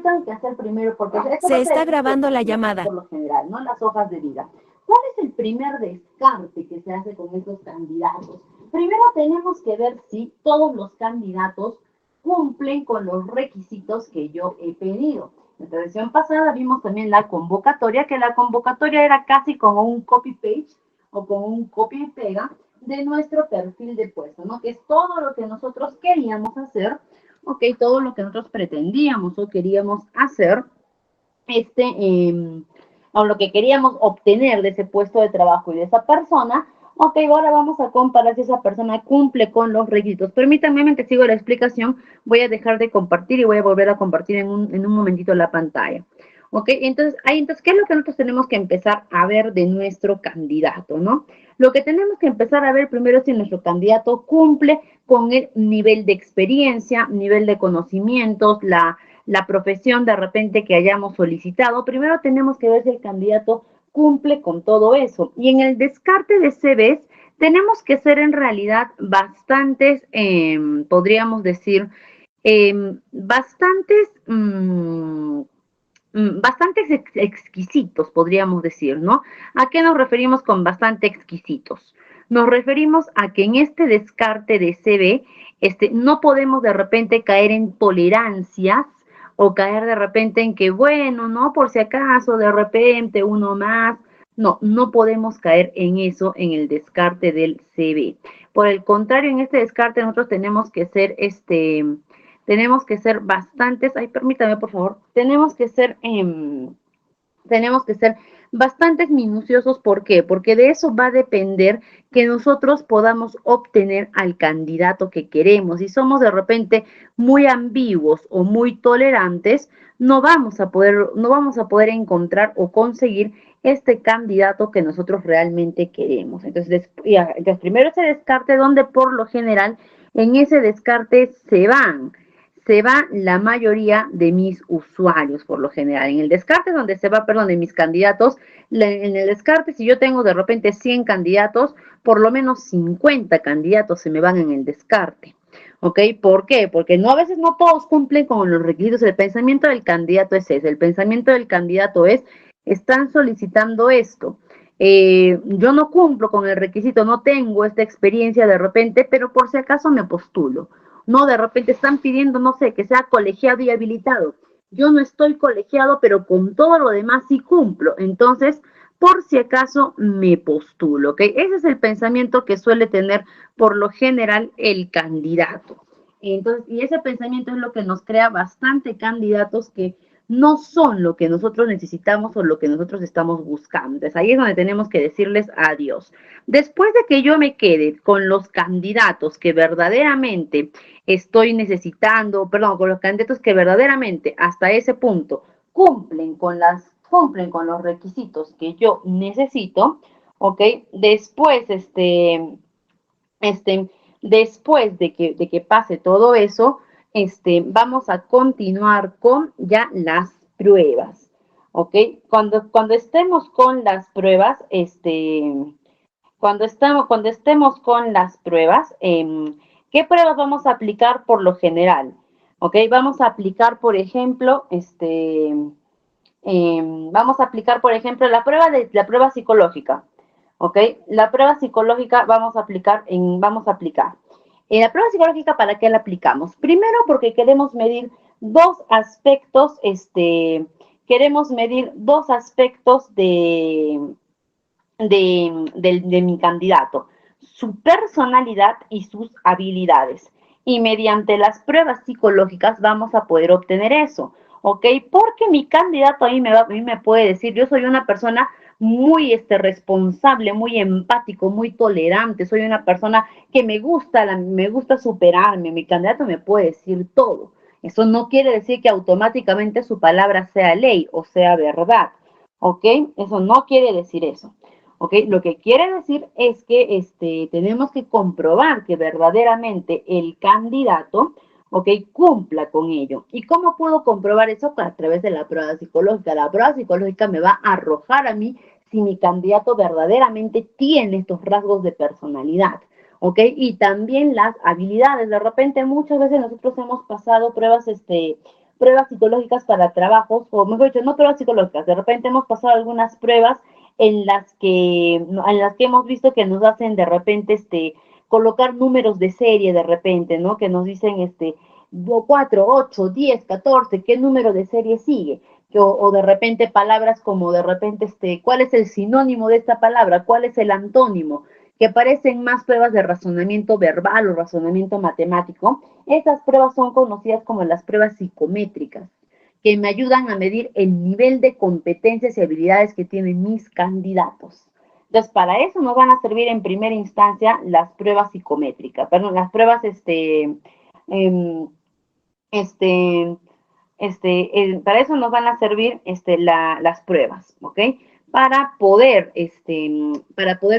yo tengo que hacer primero, porque esto Se está grabando la llamada. por lo general, ¿no? Las hojas de vida. ¿Cuál es el primer descarte que se hace con estos candidatos? Primero tenemos que ver si todos los candidatos cumplen con los requisitos que yo he pedido. En la sesión pasada vimos también la convocatoria, que la convocatoria era casi como un copy-paste o como un copia y pega de nuestro perfil de puesto, ¿no? Que es todo lo que nosotros queríamos hacer, ok, todo lo que nosotros pretendíamos o queríamos hacer, o lo que queríamos obtener de ese puesto de trabajo y de esa persona. Ok, ahora vamos a comparar si esa persona cumple con los requisitos. Permítanme, mientras sigo la explicación, voy a dejar de compartir y voy a volver a compartir en un momentito la pantalla. Ok, entonces, ¿qué es lo que nosotros tenemos que empezar a ver de nuestro candidato, no? Lo que tenemos que empezar a ver primero es si nuestro candidato cumple con el nivel de experiencia, nivel de conocimientos, la profesión de repente que hayamos solicitado. Primero tenemos que ver si el candidato cumple con todo eso. Y en el descarte de CVs tenemos que ser en realidad bastantes, podríamos decir, bastantes exquisitos, podríamos decir, ¿no? ¿A qué nos referimos con bastante exquisitos? Nos referimos a que en este descarte de CV, no podemos de repente caer en tolerancias o caer de repente en que, bueno, ¿no? Por si acaso, de repente, uno más. No, no podemos caer en eso en el descarte del CV. Por el contrario, en este descarte nosotros tenemos que ser, bastantes, ay, permítame por favor, tenemos que ser bastantes minuciosos. ¿Por qué? Porque de eso va a depender que nosotros podamos obtener al candidato que queremos. Si somos de repente muy ambiguos o muy tolerantes, no vamos a poder encontrar o conseguir este candidato que nosotros realmente queremos. Entonces primero ese descarte, donde por lo general en ese descarte se va la mayoría de mis usuarios, por lo general. En el descarte donde se va, perdón, de mis candidatos, en el descarte, si yo tengo de repente 100 candidatos, por lo menos 50 candidatos se me van en el descarte. ¿Ok? ¿Por qué? Porque a veces no todos cumplen con los requisitos. El pensamiento del candidato es ese. El pensamiento del candidato es, están solicitando esto. Yo no cumplo con el requisito, no tengo esta experiencia de repente, pero por si acaso me postulo. No, de repente están pidiendo, no sé, que sea colegiado y habilitado. Yo no estoy colegiado, pero con todo lo demás sí cumplo. Entonces, por si acaso me postulo, ¿ok? Ese es el pensamiento que suele tener por lo general el candidato. Entonces, y ese pensamiento es lo que nos crea bastante candidatos que no son lo que nosotros necesitamos o lo que nosotros estamos buscando. Entonces, ahí es donde tenemos que decirles adiós. Después de que yo me quede con los candidatos que verdaderamente estoy necesitando, perdón, con los candidatos que verdaderamente hasta ese punto cumplen con los requisitos que yo necesito, ¿ok? Después, después de que pase todo eso, vamos a continuar con ya las pruebas, ¿ok? Cuando estemos con las pruebas, cuando estemos con las pruebas, ¿qué pruebas vamos a aplicar por lo general? ¿Ok? Vamos a aplicar, por ejemplo, la prueba psicológica. ¿Ok? La prueba psicológica vamos a aplicar. La prueba psicológica, ¿para qué la aplicamos? Primero, porque queremos medir dos aspectos, de mi candidato, su personalidad y sus habilidades. Y mediante las pruebas psicológicas vamos a poder obtener eso, ¿ok? Porque mi candidato a mí me puede decir, yo soy una persona muy responsable, muy empático, muy tolerante, soy una persona que me gusta superarme, mi candidato me puede decir todo. Eso no quiere decir que automáticamente su palabra sea ley o sea verdad, ¿ok? Eso no quiere decir eso. ¿Ok? Lo que quiere decir es que tenemos que comprobar que verdaderamente el candidato, ¿ok?, cumpla con ello. ¿Y cómo puedo comprobar eso? Pues a través de la prueba psicológica. La prueba psicológica me va a arrojar a mí si mi candidato verdaderamente tiene estos rasgos de personalidad, ¿ok? Y también las habilidades. De repente, muchas veces nosotros hemos pasado pruebas psicológicas para trabajos, o mejor dicho, no pruebas psicológicas, de repente hemos pasado algunas pruebas en las que hemos visto que nos hacen de repente colocar números de serie de repente, ¿no? Que nos dicen 4, 8, 10, 14, ¿qué número de serie sigue? O de repente palabras como de repente ¿cuál es el sinónimo de esta palabra? ¿Cuál es el antónimo? Que aparecen más pruebas de razonamiento verbal o razonamiento matemático. Esas pruebas son conocidas como las pruebas psicométricas, que me ayudan a medir el nivel de competencias y habilidades que tienen mis candidatos. Entonces, para eso nos van a servir en primera instancia las pruebas psicométricas, perdón, las pruebas, em, este, para eso nos van a servir las pruebas, ¿ok? Para poder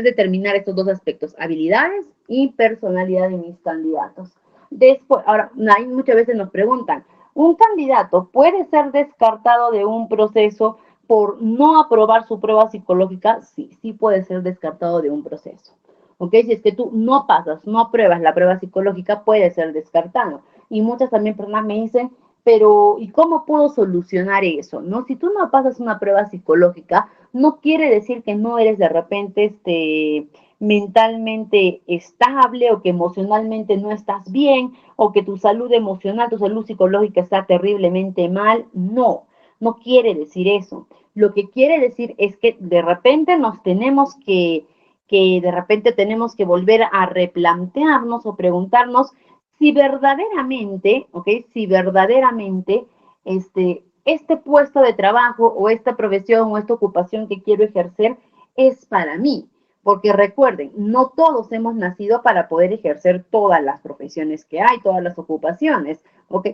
determinar estos dos aspectos, habilidades y personalidad de mis candidatos. Después, ahora, ahí muchas veces nos preguntan, ¿un candidato puede ser descartado de un proceso por no aprobar su prueba psicológica? Sí, sí puede ser descartado de un proceso. ¿Ok? Si es que tú no pasas, no apruebas la prueba psicológica, puede ser descartado. Y muchas también personas me dicen, pero ¿y cómo puedo solucionar eso? ¿No? Si tú no pasas una prueba psicológica, no quiere decir que no eres de repente mentalmente estable o que emocionalmente no estás bien o que tu salud emocional, tu salud psicológica está terriblemente mal. No, no quiere decir eso. Lo que quiere decir es que de repente nos tenemos que de repente tenemos que volver a replantearnos o preguntarnos si verdaderamente, ¿ok? Si verdaderamente este puesto de trabajo o esta profesión o esta ocupación que quiero ejercer es para mí. Porque recuerden, no todos hemos nacido para poder ejercer todas las profesiones que hay, todas las ocupaciones, ¿ok?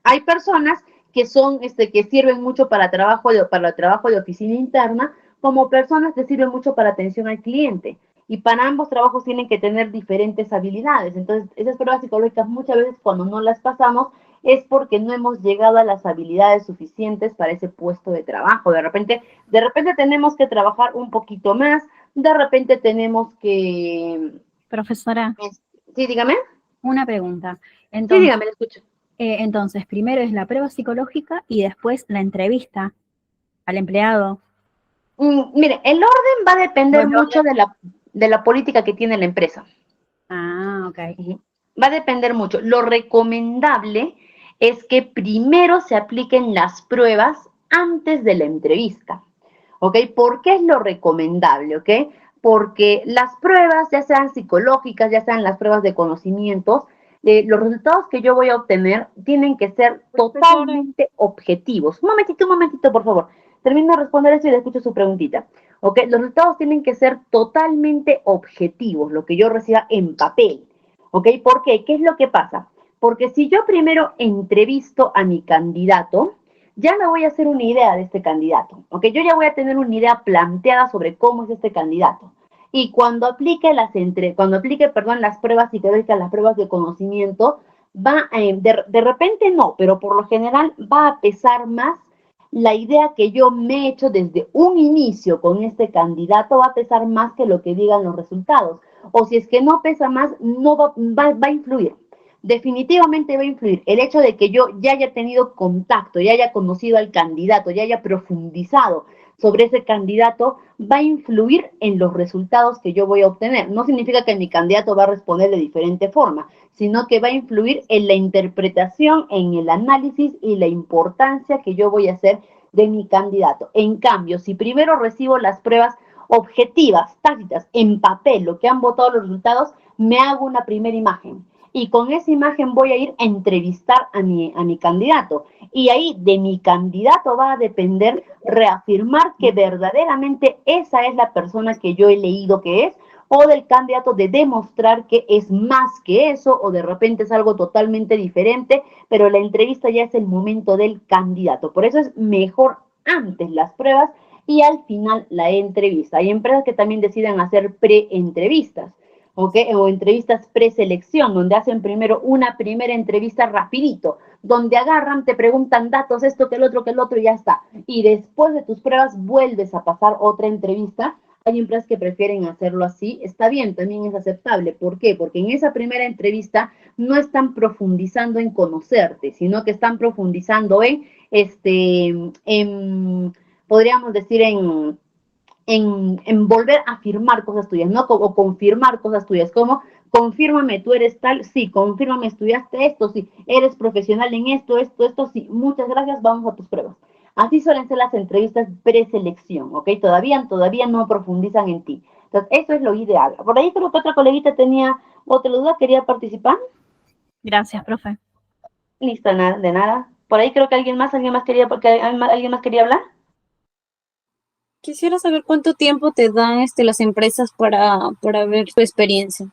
Hay personas que son, que sirven mucho para trabajo de oficina interna, como personas que sirven mucho para atención al cliente. Y para ambos trabajos tienen que tener diferentes habilidades. Entonces, esas pruebas psicológicas muchas veces cuando no las pasamos es porque no hemos llegado a las habilidades suficientes para ese puesto de trabajo. De repente tenemos que trabajar un poquito más, de repente tenemos que... Profesora, Sí, dígame. una pregunta. Sí, Entonces, dígame, le escucho. entonces, primero es la prueba psicológica y después la entrevista al empleado. Mire, el orden va a ¿O depender el mucho orden? de la política que tiene la empresa. Ah, ok. Va a depender mucho. Lo recomendable es que primero se apliquen las pruebas antes de la entrevista. ¿Ok? ¿Por qué es lo recomendable? ¿Ok? Porque las pruebas, ya sean psicológicas, ya sean las pruebas de conocimientos, los resultados que yo voy a obtener tienen que ser Profesora. totalmente objetivos. Un momentito, por favor. Termino de responder eso y le escucho su preguntita. ¿Ok? Los resultados tienen que ser totalmente objetivos, lo que yo reciba en papel. ¿Ok? ¿Por qué? ¿Qué es lo que pasa? Porque si yo primero entrevisto a mi candidato, ya me voy a hacer una idea de este candidato, ¿ok? Yo ya voy a tener una idea planteada sobre cómo es este candidato. Y cuando aplique, las pruebas psicológicas, las pruebas de conocimiento, de repente no, pero por lo general va a pesar más la idea que yo me he hecho desde un inicio con este candidato, va a pesar más que lo que digan los resultados. O si es que no pesa más, no va a influir. Definitivamente va a influir el hecho de que yo ya haya tenido contacto, ya haya conocido al candidato, ya haya profundizado sobre ese candidato, va a influir en los resultados que yo voy a obtener. No significa que mi candidato va a responder de diferente forma, sino que va a influir en la interpretación, en el análisis y la importancia que yo voy a hacer de mi candidato. En cambio, si primero recibo las pruebas objetivas, tácitas, en papel, lo que han votado los resultados, me hago una primera imagen y con esa imagen voy a ir a entrevistar a mi candidato. Y ahí de mi candidato va a depender reafirmar que verdaderamente esa es la persona que yo he leído que es, o del candidato de demostrar que es más que eso, o de repente es algo totalmente diferente, pero la entrevista ya es el momento del candidato. Por eso es mejor antes las pruebas y al final la entrevista. Hay empresas que también deciden hacer pre-entrevistas. ¿Okay? O entrevistas preselección, donde hacen primero una primera entrevista rapidito, donde agarran, te preguntan datos, esto, que el otro, y ya está. Y después de tus pruebas vuelves a pasar otra entrevista Hay empresas que prefieren hacerlo así, está bien, también es aceptable. ¿Por qué? Porque en esa primera entrevista no están profundizando en conocerte, sino que están profundizando podríamos decir, en volver a afirmar cosas tuyas, ¿no? O confirmar cosas tuyas, como confírmame, tú eres tal, sí, confírmame, estudiaste esto, sí, eres profesional en esto, sí, muchas gracias, vamos a tus pruebas. Así suelen ser las entrevistas preselección, ¿ok? Todavía no profundizan en ti. Entonces, eso es lo ideal. Por ahí creo que otra coleguita tenía otra duda, quería participar. Gracias, profe. Listo, nada, de nada. Por ahí creo que alguien más quería hablar. Quisiera saber cuánto tiempo te dan las empresas para ver tu experiencia.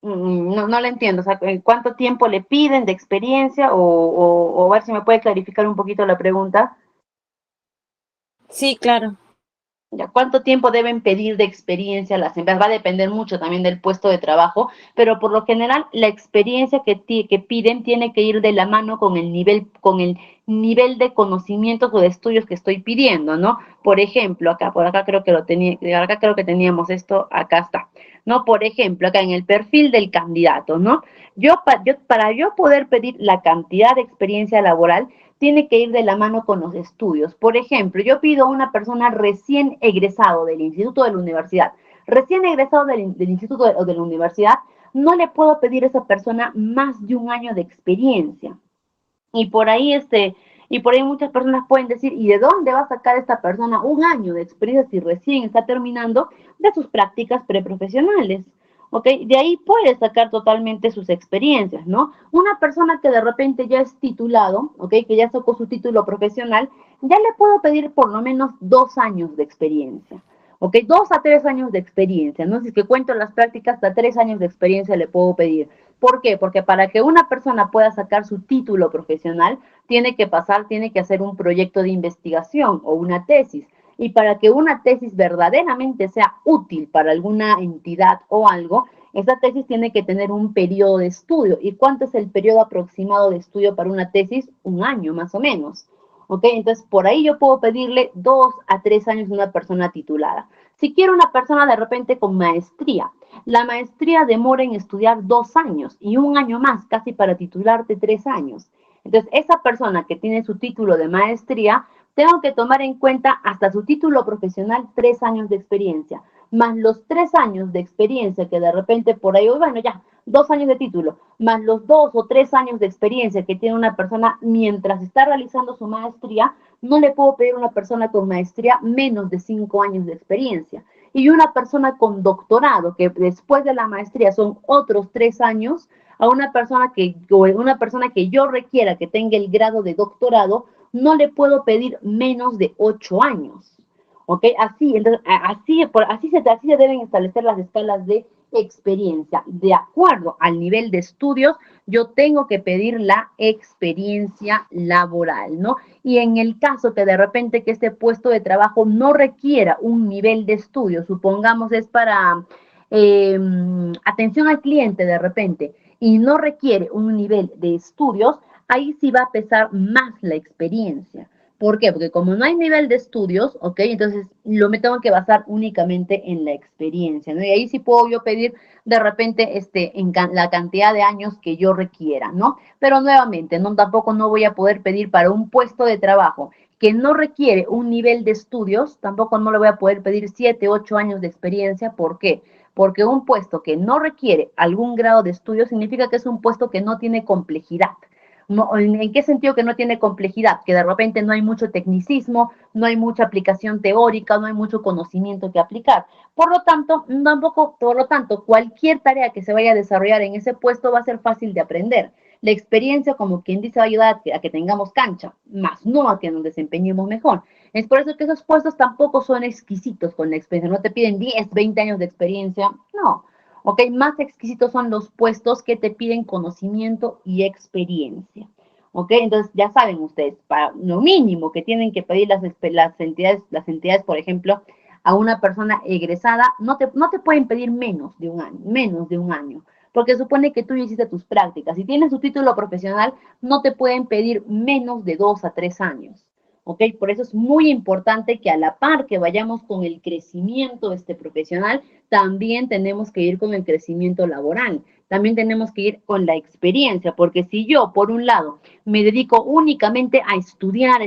No, no lo entiendo. O sea, ¿cuánto tiempo le piden de experiencia? O ver si me puede clarificar un poquito la pregunta. Sí, claro. Ya, ¿cuánto tiempo deben pedir de experiencia las empresas? Va a depender mucho también del puesto de trabajo, pero por lo general la experiencia que piden tiene que ir de la mano con el nivel de conocimientos o de estudios que estoy pidiendo, ¿no? Por ejemplo, por acá creo que acá creo que teníamos esto, acá está, ¿no? Por ejemplo, acá en el perfil del candidato, ¿no? Para yo poder pedir la cantidad de experiencia laboral, tiene que ir de la mano con los estudios. Por ejemplo, yo pido a una persona recién egresado del instituto de la universidad, recién egresado del instituto o de la universidad, no le puedo pedir a esa persona más de un año de experiencia. Y por ahí muchas personas pueden decir, ¿y de dónde va a sacar esta persona un año de experiencia si recién está terminando de sus prácticas preprofesionales? ¿Ok? De ahí puede sacar totalmente sus experiencias, ¿no? Una persona que de repente ya es titulado, ¿ok? Que ya sacó su título profesional, ya le puedo pedir por lo menos 2 años de experiencia. ¿Ok? 2 a 3 años de experiencia, ¿no? Si es que cuento las prácticas, hasta 3 años de experiencia le puedo pedir. ¿Por qué? Porque para que una persona pueda sacar su título profesional, tiene que hacer un proyecto de investigación o una tesis. Y para que una tesis verdaderamente sea útil para alguna entidad o algo, esa tesis tiene que tener un periodo de estudio. ¿Y cuánto es el periodo aproximado de estudio para una tesis? 1 año más o menos. ¿Ok? Entonces, por ahí yo puedo pedirle 2 a 3 años a una persona titulada. Si quiero una persona de repente con maestría, la maestría demora en estudiar 2 años y 1 año más, casi para titularte 3 años. Entonces, esa persona que tiene su título de maestría, tengo que tomar en cuenta hasta su título profesional 3 años de experiencia, más los 3 años de experiencia que de repente por ahí, bueno, ya, 2 años de título, más los 2 o 3 años de experiencia que tiene una persona mientras está realizando su maestría, no le puedo pedir a una persona con maestría menos de 5 años de experiencia. Y una persona con doctorado, que después de la maestría son otros 3 años, a una persona que yo requiera que tenga el grado de doctorado, no le puedo pedir menos de 8 años. ¿Ok? Así se deben establecer las escalas de experiencia. De acuerdo al nivel de estudios, yo tengo que pedir la experiencia laboral, ¿no? Y en el caso que de repente que este puesto de trabajo no requiera un nivel de estudio, supongamos es para atención al cliente de repente, y no requiere un nivel de estudios, ahí sí va a pesar más la experiencia. ¿Por qué? Porque como no hay nivel de estudios, ¿ok? Entonces me tengo que basar únicamente en la experiencia, ¿no? Y ahí sí puedo yo pedir de repente la cantidad de años que yo requiera, ¿no? Pero nuevamente, tampoco no voy a poder pedir para un puesto de trabajo que no requiere un nivel de estudios, tampoco no le voy a poder pedir 7, 8 años de experiencia. ¿Por qué? Porque un puesto que no requiere algún grado de estudio significa que es un puesto que no tiene complejidad. No, ¿en qué sentido que no tiene complejidad? Que de repente no hay mucho tecnicismo, no hay mucha aplicación teórica, no hay mucho conocimiento que aplicar. Por lo tanto, cualquier tarea que se vaya a desarrollar en ese puesto va a ser fácil de aprender. La experiencia, como quien dice, va a ayudar a que tengamos cancha, más no a que nos desempeñemos mejor. Es por eso que esos puestos tampoco son exquisitos con la experiencia. No te piden 10, 20 años de experiencia, no. ¿Ok? Más exquisitos son los puestos que te piden conocimiento y experiencia. ¿Ok? Entonces, ya saben ustedes, para lo mínimo que tienen que pedir las entidades, por ejemplo, a una persona egresada, no te pueden pedir menos de un año, porque supone que tú ya hiciste tus prácticas. Si tienes tu título profesional, no te pueden pedir menos de 2 a 3 años. ¿ok? Por eso es muy importante que a la par que vayamos con el crecimiento profesional, también tenemos que ir con el crecimiento laboral, también tenemos que ir con la experiencia, porque si yo, por un lado, me dedico únicamente a estudiar,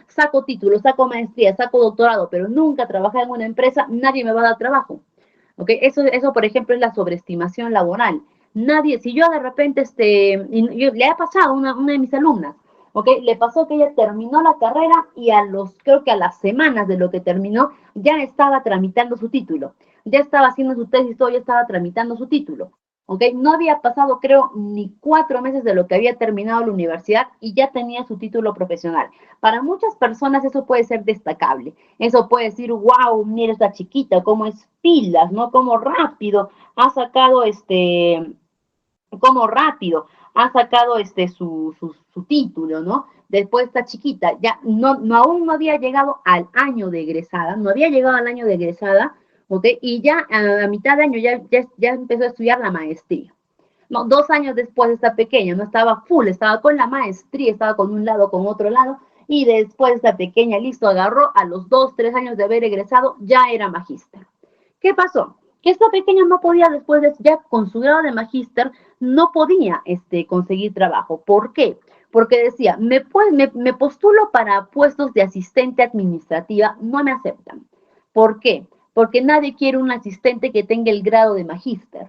saco títulos, saco maestría, saco doctorado, pero nunca trabajé en una empresa, nadie me va a dar trabajo. ¿Ok? Eso, por ejemplo, es la sobreestimación laboral. Nadie, si yo de repente, le ha pasado a una de mis alumnas, ¿ok? Le pasó que ella terminó la carrera y creo que a las semanas de lo que terminó, ya estaba tramitando su título. Ya estaba haciendo su tesis, todo, ya estaba tramitando su título. ¿Ok? No había pasado, creo, ni 4 meses de lo que había terminado la universidad y ya tenía su título profesional. Para muchas personas eso puede ser destacable. Eso puede decir, wow, mira esta chiquita, cómo es pilas, ¿no? Cómo rápido ha sacado cómo rápido ha sacado su título, ¿no? Después esta chiquita ya aún no había llegado al año de egresada, no había llegado al año de egresada, ¿ok? Y ya a mitad de año ya empezó a estudiar la maestría. No, 2 años después esta pequeña no estaba full, estaba con la maestría, estaba con un lado, con otro lado, y después esta pequeña, listo, agarró a los 2, 3 años de haber egresado, ya era magíster. ¿Qué pasó? Que esta pequeña no podía, después de ya con su grado de magíster, no podía conseguir trabajo. ¿Por qué? Porque decía, me postulo para puestos de asistente administrativa, no me aceptan. ¿Por qué? Porque nadie quiere un asistente que tenga el grado de magíster.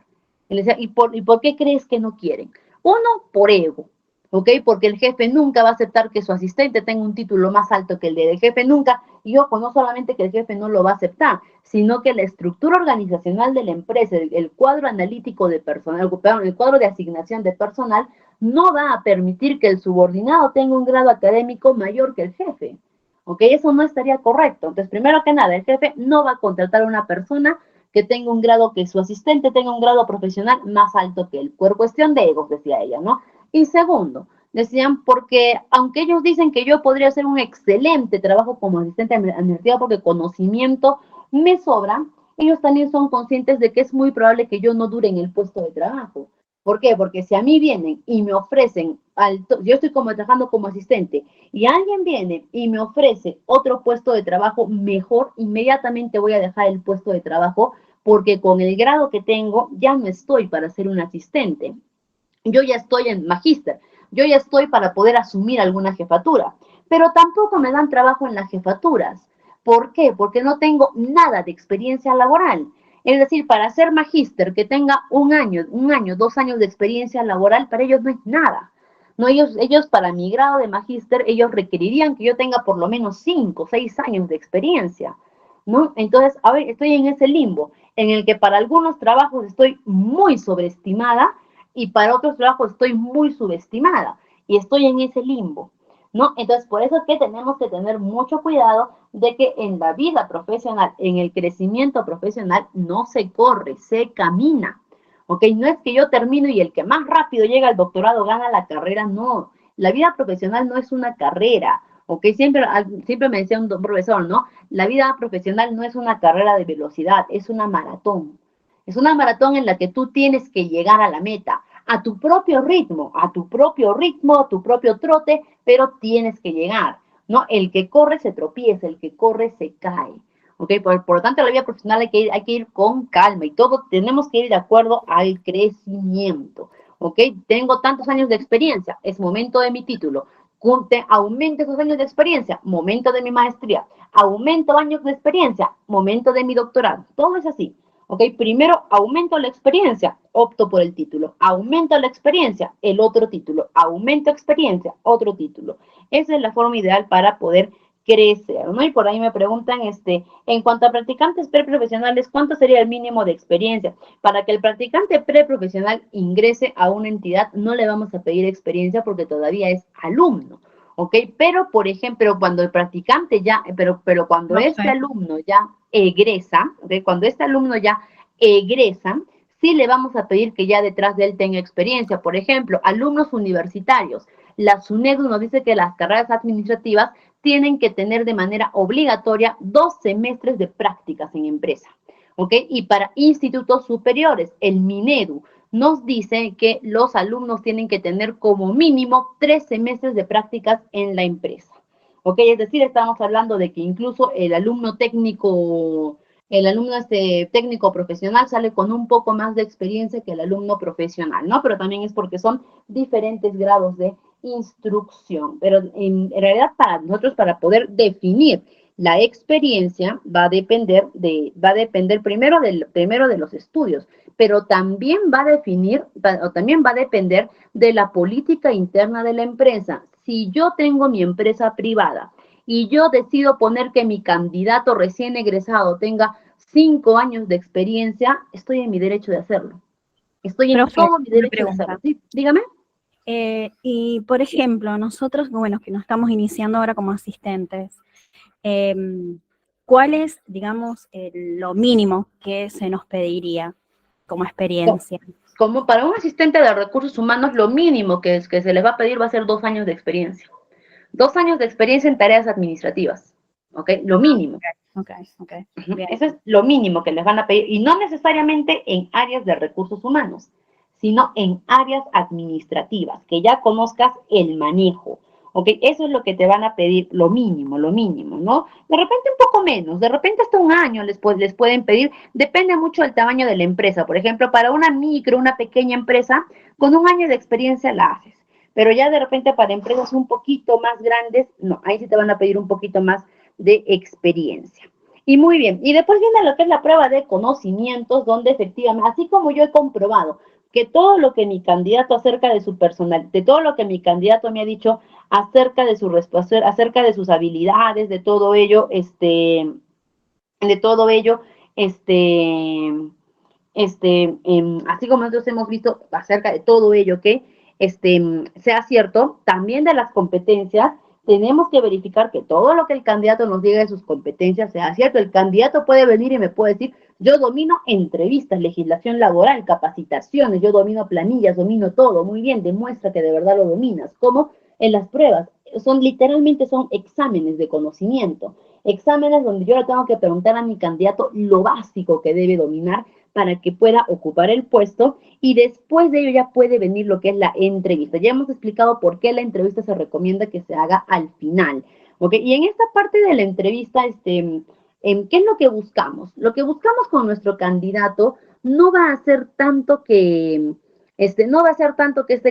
¿Y por qué crees que no quieren? Uno, por ego, ¿ok? Porque el jefe nunca va a aceptar que su asistente tenga un título más alto que el del jefe, nunca. Y ojo, no solamente que el jefe no lo va a aceptar, sino que la estructura organizacional de la empresa, el cuadro analítico de personal, el cuadro de asignación de personal, no va a permitir que el subordinado tenga un grado académico mayor que el jefe. ¿Ok? Eso no estaría correcto. Entonces, primero que nada, el jefe no va a contratar a una persona que tenga un grado, que su asistente tenga un grado profesional más alto que él. Por cuestión de egos, decía ella, ¿no? Y segundo, decían, porque aunque ellos dicen que yo podría hacer un excelente trabajo como asistente administrativa porque conocimiento me sobra, ellos también son conscientes de que es muy probable que yo no dure en el puesto de trabajo. ¿Por qué? Porque si a mí vienen y me ofrecen, yo estoy trabajando como asistente, y alguien viene y me ofrece otro puesto de trabajo mejor, inmediatamente voy a dejar el puesto de trabajo porque con el grado que tengo ya no estoy para ser un asistente. Yo ya estoy en magíster, yo ya estoy para poder asumir alguna jefatura, pero tampoco me dan trabajo en las jefaturas. ¿Por qué? Porque no tengo nada de experiencia laboral. Es decir, para ser magíster que tenga un año, 2 años de experiencia laboral, para ellos no es nada. No, ellos para mi grado de magíster, ellos requerirían que yo tenga por lo menos 5, 6 años de experiencia, ¿no? Entonces, a ver, estoy en ese limbo en el que para algunos trabajos estoy muy sobreestimada y para otros trabajos estoy muy subestimada y estoy en ese limbo, ¿no? Entonces, por eso es que tenemos que tener mucho cuidado de que en la vida profesional, en el crecimiento profesional, no se corre, se camina, ¿ok? No es que yo termino y el que más rápido llega al doctorado gana la carrera, no. La vida profesional no es una carrera, ¿ok? Siempre me decía un profesor, ¿no? La vida profesional no es una carrera de velocidad, es una maratón. Es una maratón en la que tú tienes que llegar a la meta a tu propio ritmo, a tu propio trote, pero tienes que llegar, ¿no? El que corre se tropieza, el que corre se cae, ¿ok? Por lo tanto, la vida profesional hay que ir con calma y todo tenemos que ir de acuerdo al crecimiento, ¿ok? Tengo tantos años de experiencia, es momento de mi título. Aumento esos años de experiencia, momento de mi maestría. Aumento años de experiencia, momento de mi doctorado. Todo es así. ¿Ok? Primero aumento la experiencia, opto por el título. Aumento la experiencia, el otro título. Aumento experiencia, otro título. Esa es la forma ideal para poder crecer, ¿no? Y por ahí me preguntan, en cuanto a practicantes preprofesionales, ¿cuánto sería el mínimo de experiencia? Para que el practicante preprofesional ingrese a una entidad, no le vamos a pedir experiencia porque todavía es alumno, ¿ok? Pero, por ejemplo, cuando el practicante ya, pero cuando no este alumno ya egresa, ¿okay? Cuando este alumno ya egresa, sí le vamos a pedir que ya detrás de él tenga experiencia. Por ejemplo, alumnos universitarios. La SUNEDU nos dice que las carreras administrativas tienen que tener de manera obligatoria 2 semestres de prácticas en empresa, ¿ok? Y para institutos superiores, el MINEDU nos dice que los alumnos tienen que tener como mínimo 3 semestres de prácticas en la empresa, ¿ok? Es decir, estamos hablando de que incluso el alumno técnico técnico profesional sale con un poco más de experiencia que el alumno profesional, ¿no? Pero también es porque son diferentes grados de instrucción. Pero en realidad para nosotros, para poder definir la experiencia, va a depender primero de los estudios, pero también va a depender de la política interna de la empresa. Si yo tengo mi empresa privada y yo decido poner que mi candidato recién egresado tenga 5 años de experiencia, estoy en mi derecho de hacerlo. Estoy en Profe, todo mi una derecho de pregunta. hacerlo. ¿Sí? Dígame. Y, por ejemplo, nosotros, bueno, que nos estamos iniciando ahora como asistentes, ¿cuál es, digamos, lo mínimo que se nos pediría como experiencia? Como para un asistente de recursos humanos, lo mínimo que se les va a pedir va a ser 2 años de experiencia. 2 años de experiencia en tareas administrativas, ¿ok? Lo mínimo. Ok. Bien. Eso es lo mínimo que les van a pedir, y no necesariamente en áreas de recursos humanos, sino en áreas administrativas, que ya conozcas el manejo, ¿ok? Eso es lo que te van a pedir, lo mínimo, ¿no? De repente un poco menos, de repente hasta 1 año les pueden pedir, depende mucho del tamaño de la empresa. Por ejemplo, para una pequeña empresa, con 1 año de experiencia la haces, pero ya de repente para empresas un poquito más grandes, no, ahí sí te van a pedir un poquito más de experiencia. Y muy bien, y después viene lo que es la prueba de conocimientos, donde efectivamente, así como yo he comprobado que todo lo que mi candidato acerca de su personalidad, de todo lo que mi candidato me ha dicho acerca de su respuesta, acerca de sus habilidades, de todo ello, así como nosotros hemos visto acerca de todo ello que sea cierto, también de las competencias, tenemos que verificar que todo lo que el candidato nos diga de sus competencias sea cierto. El candidato puede venir y me puede decir, yo domino entrevistas, legislación laboral, capacitaciones, yo domino planillas, domino todo, muy bien, demuestra que de verdad lo dominas. Como en las pruebas, literalmente son exámenes de conocimiento, exámenes donde yo le tengo que preguntar a mi candidato lo básico que debe dominar para que pueda ocupar el puesto, y después de ello ya puede venir lo que es la entrevista. Ya hemos explicado por qué la entrevista se recomienda que se haga al final, ¿ok? Y en esta parte de la entrevista, ¿qué es lo que buscamos? Lo que buscamos con nuestro candidato no va a ser tanto que este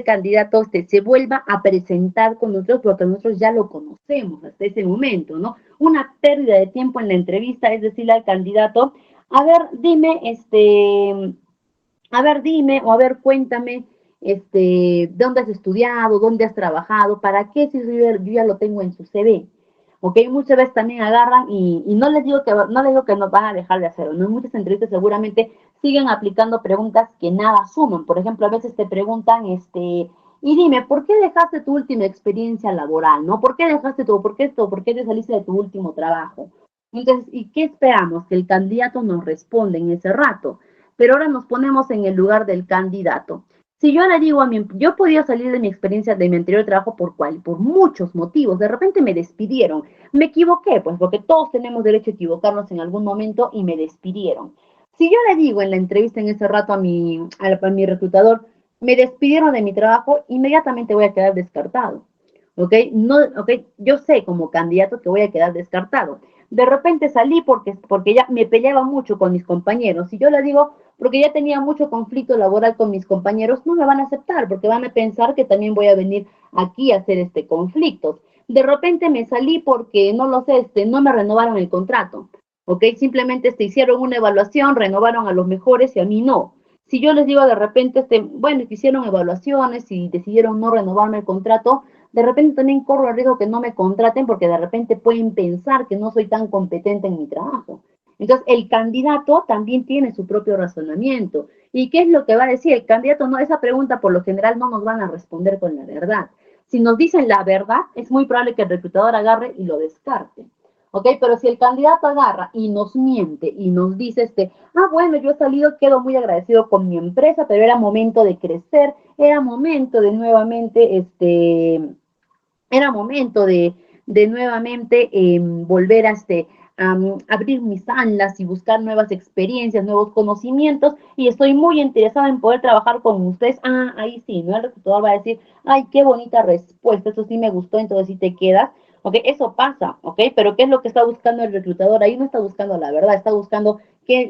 candidato se vuelva a presentar con nosotros, porque nosotros ya lo conocemos hasta ese momento, ¿no? Una pérdida de tiempo en la entrevista es decirle al candidato, a ver, dime, o a ver, cuéntame, dónde has estudiado, dónde has trabajado, para qué, si yo ya lo tengo en su CV. ¿Ok? Muchas veces también agarran y no les digo que nos van a dejar de hacerlo, ¿no? En muchas entrevistas seguramente siguen aplicando preguntas que nada suman. Por ejemplo, a veces te preguntan, y dime, ¿por qué dejaste tu última experiencia laboral, no? ¿Por qué dejaste todo? ¿Por qué esto? ¿Por qué te saliste de tu último trabajo? Entonces, ¿y qué esperamos? Que el candidato nos responda en ese rato. Pero ahora nos ponemos en el lugar del candidato. Si yo le digo yo podía salir de mi experiencia de mi anterior trabajo por muchos motivos. De repente me despidieron. Me equivoqué, pues porque todos tenemos derecho a equivocarnos en algún momento, y me despidieron. Si yo le digo en la entrevista en ese rato a mi reclutador, me despidieron de mi trabajo, inmediatamente voy a quedar descartado. ¿Ok? No, ok, yo sé como candidato que voy a quedar descartado. De repente salí porque ya me peleaba mucho con mis compañeros. Si yo le digo, porque ya tenía mucho conflicto laboral con mis compañeros, no me van a aceptar, porque van a pensar que también voy a venir aquí a hacer conflictos. De repente me salí porque, no lo sé, no me renovaron el contrato, ¿ok? Simplemente hicieron una evaluación, renovaron a los mejores y a mí no. Si yo les digo de repente, bueno, hicieron evaluaciones y decidieron no renovarme el contrato, de repente también corro el riesgo que no me contraten, porque de repente pueden pensar que no soy tan competente en mi trabajo. Entonces, el candidato también tiene su propio razonamiento. ¿Y qué es lo que va a decir? El candidato, no, esa pregunta por lo general no nos van a responder con la verdad. Si nos dicen la verdad, es muy probable que el reclutador agarre y lo descarte. ¿Ok? Pero si el candidato agarra y nos miente y nos dice, bueno, yo he salido, quedo muy agradecido con mi empresa, pero era momento de crecer, era momento de nuevamente, volver a abrir mis alas y buscar nuevas experiencias, nuevos conocimientos, y estoy muy interesada en poder trabajar con ustedes. Ahí sí, ¿no? El reclutador va a decir, ay, qué bonita respuesta, eso sí me gustó, entonces sí te quedas. ¿ok? Eso pasa, ¿ok? Pero ¿qué es lo que está buscando el reclutador? Ahí no está buscando la verdad, está buscando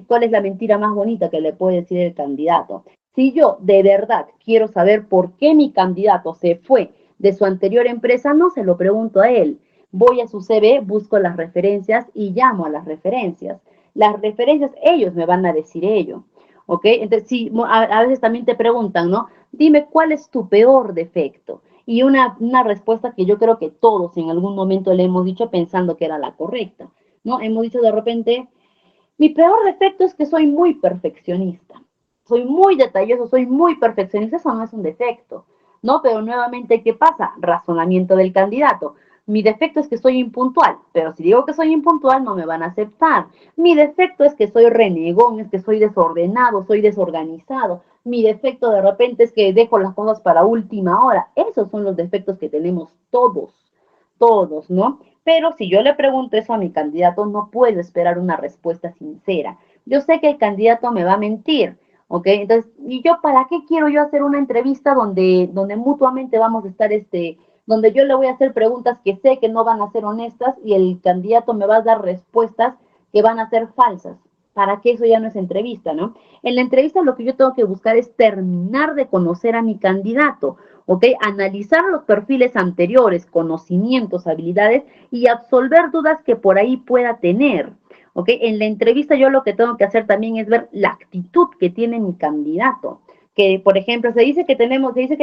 cuál es la mentira más bonita que le puede decir el candidato. Si yo de verdad quiero saber por qué mi candidato se fue de su anterior empresa, no se lo pregunto a él. Voy a su CV, busco las referencias y llamo a las referencias. Las referencias, ellos me van a decir ello, ¿ok? Entonces, sí, a veces también te preguntan, ¿no? Dime, ¿cuál es tu peor defecto? Y una respuesta que yo creo que todos en algún momento le hemos dicho pensando que era la correcta, ¿no? Hemos dicho de repente, mi peor defecto es que soy muy perfeccionista. Soy muy detalloso, soy muy perfeccionista, eso no es un defecto, ¿no? Pero nuevamente, ¿qué pasa? Razonamiento del candidato. Mi defecto es que soy impuntual, pero si digo que soy impuntual no me van a aceptar. Mi defecto es que soy renegón, es que soy desordenado, soy desorganizado. Mi defecto de repente es que dejo las cosas para última hora. Esos son los defectos que tenemos todos, ¿no? Pero si yo le pregunto eso a mi candidato, no puedo esperar una respuesta sincera. Yo sé que el candidato me va a mentir, ¿ok? Entonces, ¿y yo para qué quiero yo hacer una entrevista donde mutuamente vamos a estar, donde yo le voy a hacer preguntas que sé que no van a ser honestas y el candidato me va a dar respuestas que van a ser falsas? ¿Para qué? Eso ya no es entrevista, ¿no? En la entrevista lo que yo tengo que buscar es terminar de conocer a mi candidato, ¿ok? Analizar los perfiles anteriores, conocimientos, habilidades y absolver dudas que por ahí pueda tener, ¿ok? En la entrevista yo lo que tengo que hacer también es ver la actitud que tiene mi candidato. Que, por ejemplo, se dice que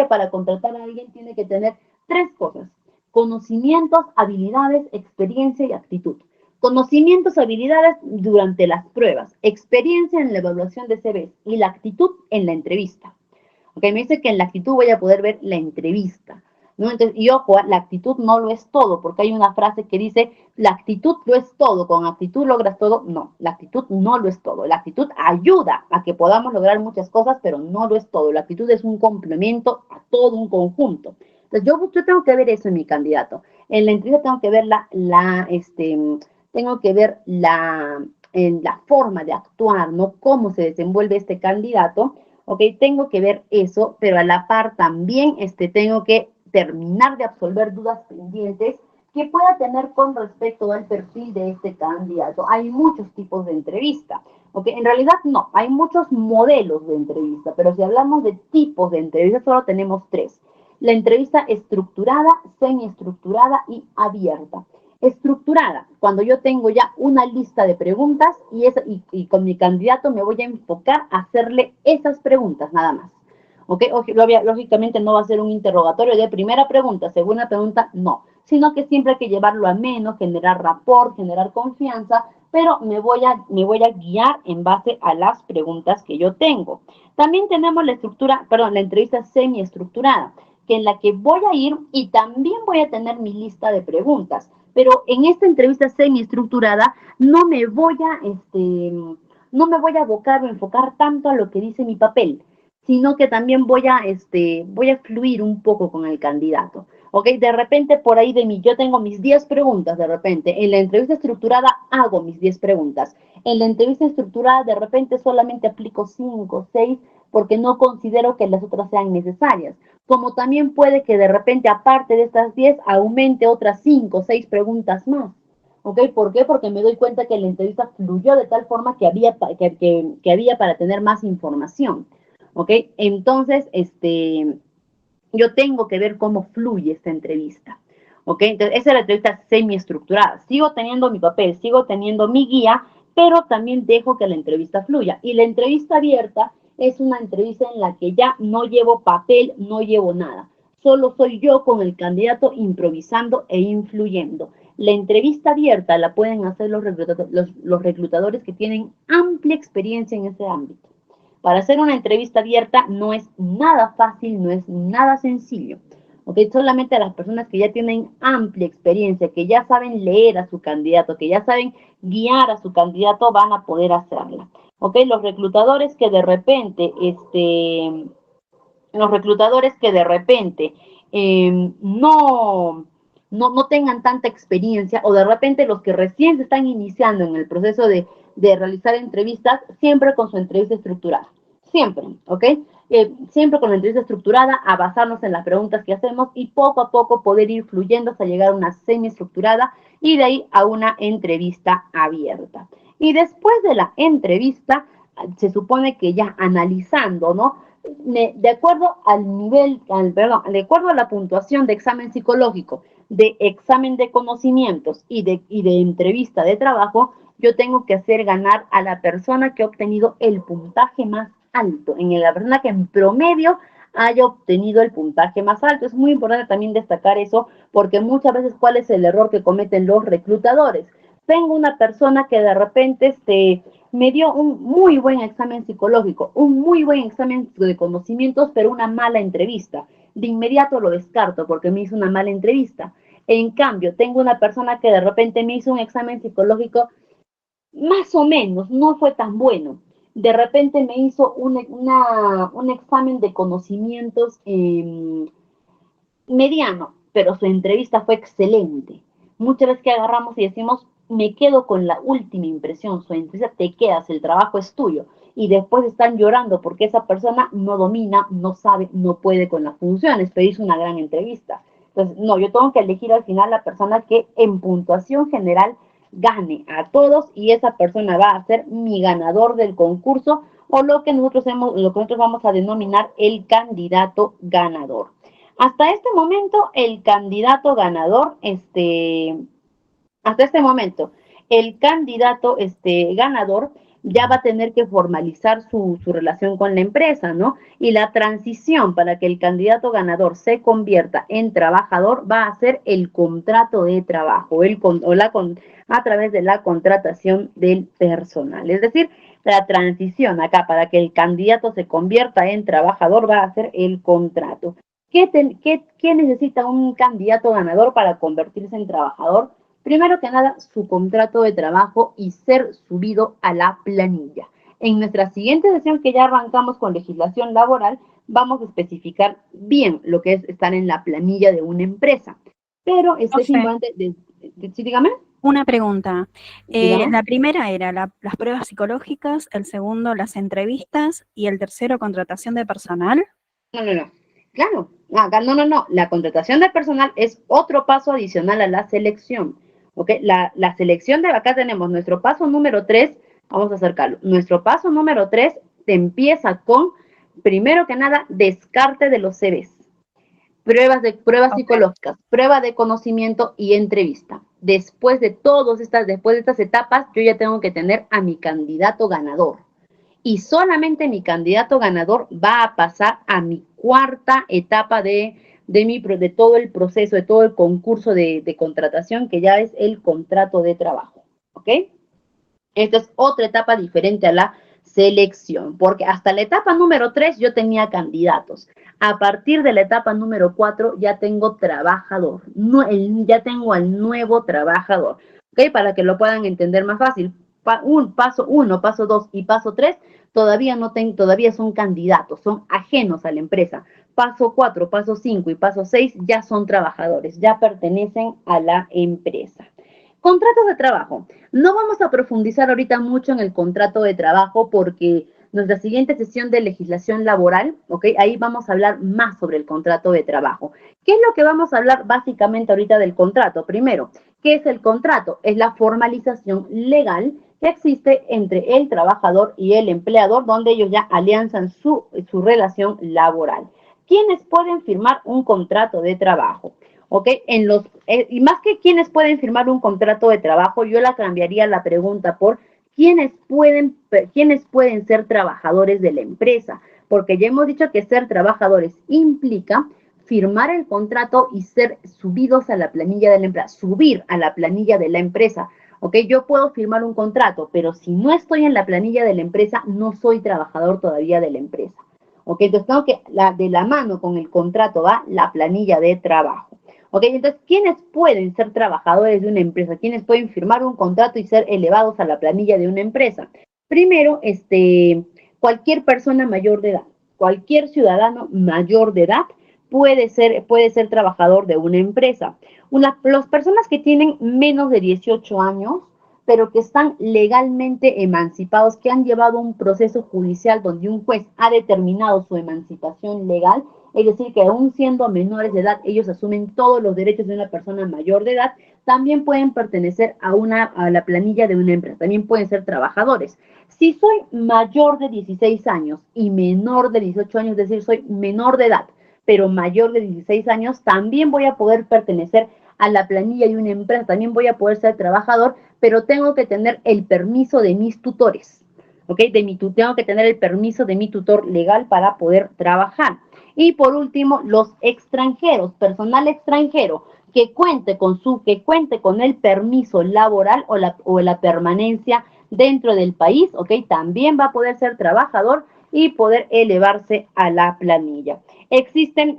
para contratar a alguien tiene que tener tres cosas: conocimientos, habilidades, experiencia y actitud. Conocimientos, habilidades durante las pruebas, experiencia en la evaluación de CVs y la actitud en la entrevista. Ok, me dice que en la actitud voy a poder ver la entrevista, ¿no? Entonces, y ojo, la actitud no lo es todo, porque hay una frase que dice, la actitud lo es todo, con actitud logras todo. No, la actitud no lo es todo. La actitud ayuda a que podamos lograr muchas cosas, pero no lo es todo. La actitud es un complemento a todo un conjunto. Entonces, yo tengo que ver eso en mi candidato. En la entrevista tengo que ver tengo que ver la forma de actuar, ¿no? Cómo se desenvuelve este candidato. Ok, tengo que ver eso, pero a la par también tengo que terminar de absolver dudas pendientes que pueda tener con respecto al perfil de este candidato. Hay muchos tipos de entrevista, ok, en realidad no, hay muchos modelos de entrevista, pero si hablamos de tipos de entrevista, solo tenemos tres: la entrevista estructurada, semiestructurada y abierta. Estructurada, cuando yo tengo ya una lista de preguntas y con mi candidato me voy a enfocar a hacerle esas preguntas nada más. ¿Ok? Lógicamente no va a ser un interrogatorio de primera pregunta, segunda pregunta, no, sino que siempre hay que llevarlo a menos, generar rapport, generar confianza, pero me voy a guiar en base a las preguntas que yo tengo. También tenemos la entrevista semiestructurada, que en la que voy a ir y también voy a tener mi lista de preguntas. Pero en esta entrevista semiestructurada no me voy a abocar o enfocar tanto a lo que dice mi papel, sino que también voy a fluir un poco con el candidato. ¿Ok? De repente por ahí yo tengo mis 10 preguntas de repente. En la entrevista estructurada hago mis 10 preguntas. En la entrevista estructurada de repente solamente aplico 5, 6, porque no considero que las otras sean necesarias. Como también puede que de repente, aparte de estas 10, aumente otras 5 o 6 preguntas más. ¿Ok? ¿Por qué? Porque me doy cuenta que la entrevista fluyó de tal forma que había para tener más información. ¿Ok? Entonces, yo tengo que ver cómo fluye esta entrevista. ¿Ok? Entonces, esa es la entrevista semiestructurada. Sigo teniendo mi papel, sigo teniendo mi guía, pero también dejo que la entrevista fluya. Y la entrevista abierta es una entrevista en la que ya no llevo papel, no llevo nada. Solo soy yo con el candidato improvisando e influyendo. La entrevista abierta la pueden hacer los reclutadores que tienen amplia experiencia en ese ámbito. Para hacer una entrevista abierta no es nada fácil, no es nada sencillo. ¿Ok? Solamente las personas que ya tienen amplia experiencia, que ya saben leer a su candidato, que ya saben guiar a su candidato, van a poder hacerla. ¿Ok? Los reclutadores que de repente, no tengan tanta experiencia, o de repente los que recién se están iniciando en el proceso de realizar entrevistas, siempre con su entrevista estructurada. Siempre, ¿ok? siempre con la entrevista estructurada, a basarnos en las preguntas que hacemos y poco a poco poder ir fluyendo hasta llegar a una semiestructurada y de ahí a una entrevista abierta. Y después de la entrevista, se supone que ya analizando, ¿no? De acuerdo al nivel, de acuerdo a la puntuación de examen psicológico, de examen de conocimientos y de entrevista de trabajo, yo tengo que hacer ganar a la persona que ha obtenido el puntaje más alto, en la persona que en promedio haya obtenido el puntaje más alto. Es muy importante también destacar eso, porque muchas veces, ¿cuál es el error que cometen los reclutadores? Tengo una persona que de repente me dio un muy buen examen psicológico, un muy buen examen de conocimientos, pero una mala entrevista. De inmediato lo descarto porque me hizo una mala entrevista. En cambio, tengo una persona que de repente me hizo un examen psicológico más o menos, no fue tan bueno. De repente me hizo un examen de conocimientos mediano, pero su entrevista fue excelente. Muchas veces que agarramos y decimos, me quedo con la última impresión, su entrevista te quedas, el trabajo es tuyo. Y después están llorando porque esa persona no domina, no sabe, no puede con las funciones, pero hizo una gran entrevista. Entonces, no, yo tengo que elegir al final la persona que en puntuación general gane a todos y esa persona va a ser mi ganador del concurso o lo que nosotros vamos a denominar el candidato ganador. Hasta este momento, el candidato ganador, hasta este momento, el candidato ganador ya va a tener que formalizar su relación con la empresa, ¿no? Y la transición para que el candidato ganador se convierta en trabajador va a ser el contrato de trabajo, a través de la contratación del personal. Es decir, la transición acá para que el candidato se convierta en trabajador va a ser el contrato. ¿Qué necesita un candidato ganador para convertirse en trabajador? Primero que nada, su contrato de trabajo y ser subido a la planilla. En nuestra siguiente sesión, que ya arrancamos con legislación laboral, vamos a especificar bien lo que es estar en la planilla de una empresa. Pero es importante, ¿sí, dígame? Una pregunta. Dígame. La primera era las pruebas psicológicas, el segundo las entrevistas y el tercero contratación de personal. No. Claro, acá no. La contratación de personal es otro paso adicional a la selección. ¿Ok? La selección de acá tenemos nuestro paso número 3, vamos a acercarlo. Nuestro paso número 3 empieza con, primero que nada, descarte de los CVs. Pruebas psicológicas, prueba de conocimiento y entrevista. Después de estas etapas, yo ya tengo que tener a mi candidato ganador. Y solamente mi candidato ganador va a pasar a mi cuarta etapa de todo el proceso, de todo el concurso de contratación, que ya es el contrato de trabajo. ¿Ok? Esta es otra etapa diferente a la selección, porque hasta la etapa número 3 yo tenía candidatos. A partir de la etapa número 4 ya tengo trabajador, ya tengo al nuevo trabajador. ¿Ok? Para que lo puedan entender más fácil. Paso 1, paso 2 y paso 3 todavía son candidatos, son ajenos a la empresa. Paso 4, paso 5 y paso 6 ya son trabajadores, ya pertenecen a la empresa. Contratos de trabajo. No vamos a profundizar ahorita mucho en el contrato de trabajo porque nuestra siguiente sesión de legislación laboral, ¿ok? Ahí vamos a hablar más sobre el contrato de trabajo. ¿Qué es lo que vamos a hablar básicamente ahorita del contrato? Primero, ¿qué es el contrato? Es la formalización legal que existe entre el trabajador y el empleador, donde ellos ya alianzan su relación laboral. ¿Quiénes pueden firmar un contrato de trabajo? ¿Ok? Y más que quienes pueden firmar un contrato de trabajo, yo la cambiaría la pregunta por quiénes pueden ser trabajadores de la empresa, porque ya hemos dicho que ser trabajadores implica firmar el contrato y ser subidos a la planilla de la empresa, subir a la planilla de la empresa. ¿Ok? Yo puedo firmar un contrato, pero si no estoy en la planilla de la empresa, no soy trabajador todavía de la empresa. ¿Ok? Entonces tengo que, de la mano con el contrato va la planilla de trabajo. ¿Ok? Entonces, ¿quiénes pueden ser trabajadores de una empresa? ¿Quiénes pueden firmar un contrato y ser elevados a la planilla de una empresa? Primero, cualquier persona mayor de edad, cualquier ciudadano mayor de edad puede ser trabajador de una empresa. Las personas que tienen menos de 18 años pero que están legalmente emancipados, que han llevado un proceso judicial donde un juez ha determinado su emancipación legal, es decir, que aún siendo menores de edad, ellos asumen todos los derechos de una persona mayor de edad, también pueden pertenecer a la planilla de una empresa, también pueden ser trabajadores. Si soy mayor de 16 años y menor de 18 años, es decir, soy menor de edad, pero mayor de 16 años, también voy a poder pertenecer a la planilla de una empresa, también voy a poder ser trabajador, pero tengo que tener el permiso de mis tutores, ¿ok? Tengo que tener el permiso de mi tutor legal para poder trabajar. Y por último, los extranjeros, personal extranjero que cuente con el permiso laboral o la permanencia dentro del país, ¿ok? También va a poder ser trabajador y poder elevarse a la planilla. Existen,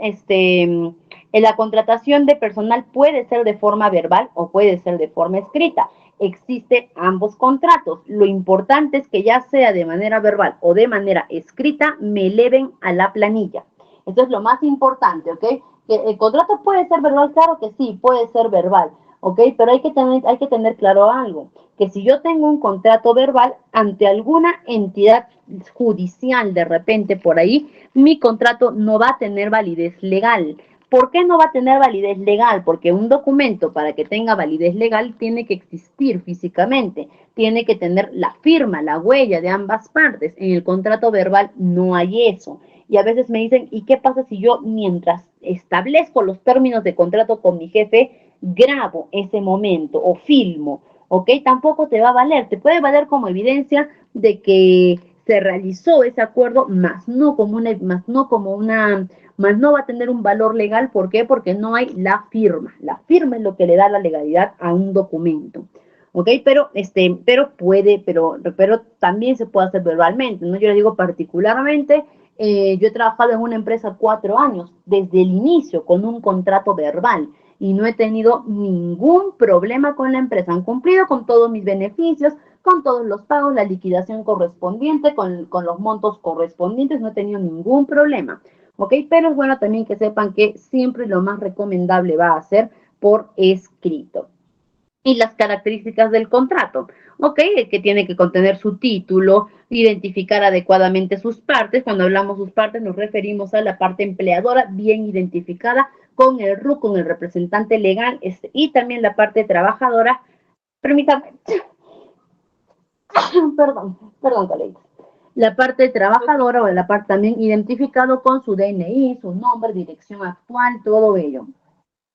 la contratación de personal puede ser de forma verbal o puede ser de forma escrita. Existen ambos contratos. Lo importante es que ya sea de manera verbal o de manera escrita, me eleven a la planilla. Esto es lo más importante, ¿ok? Que el contrato puede ser verbal, claro que sí, puede ser verbal, ¿ok? Pero hay que tener claro algo, que si yo tengo un contrato verbal ante alguna entidad judicial de repente por ahí, mi contrato no va a tener validez legal. ¿Por qué no va a tener validez legal? Porque un documento para que tenga validez legal tiene que existir físicamente, tiene que tener la firma, la huella de ambas partes. En el contrato verbal no hay eso. Y a veces me dicen, ¿y qué pasa si yo mientras establezco los términos de contrato con mi jefe, grabo ese momento o filmo? ¿Ok? Tampoco te va a valer, te puede valer como evidencia de que se realizó ese acuerdo, más no va a tener un valor legal. ¿Por qué? Porque no hay la firma. La firma es lo que le da la legalidad a un documento. ¿Ok? Pero también se puede hacer verbalmente, ¿no? Yo les digo particularmente, yo he trabajado en una empresa 4 años, desde el inicio, con un contrato verbal, y no he tenido ningún problema con la empresa. Han cumplido con todos mis beneficios, con todos los pagos, la liquidación correspondiente, con los montos correspondientes, no he tenido ningún problema. ¿Ok? Pero es bueno también que sepan que siempre lo más recomendable va a ser por escrito. Y las características del contrato, ¿ok? Que tiene que contener su título, identificar adecuadamente sus partes. Cuando hablamos sus partes nos referimos a la parte empleadora bien identificada con el RU, con el representante legal, y también la parte trabajadora. Permítame, perdón, colegas. La parte trabajadora o la parte también identificado con su DNI, su nombre, dirección actual, todo ello.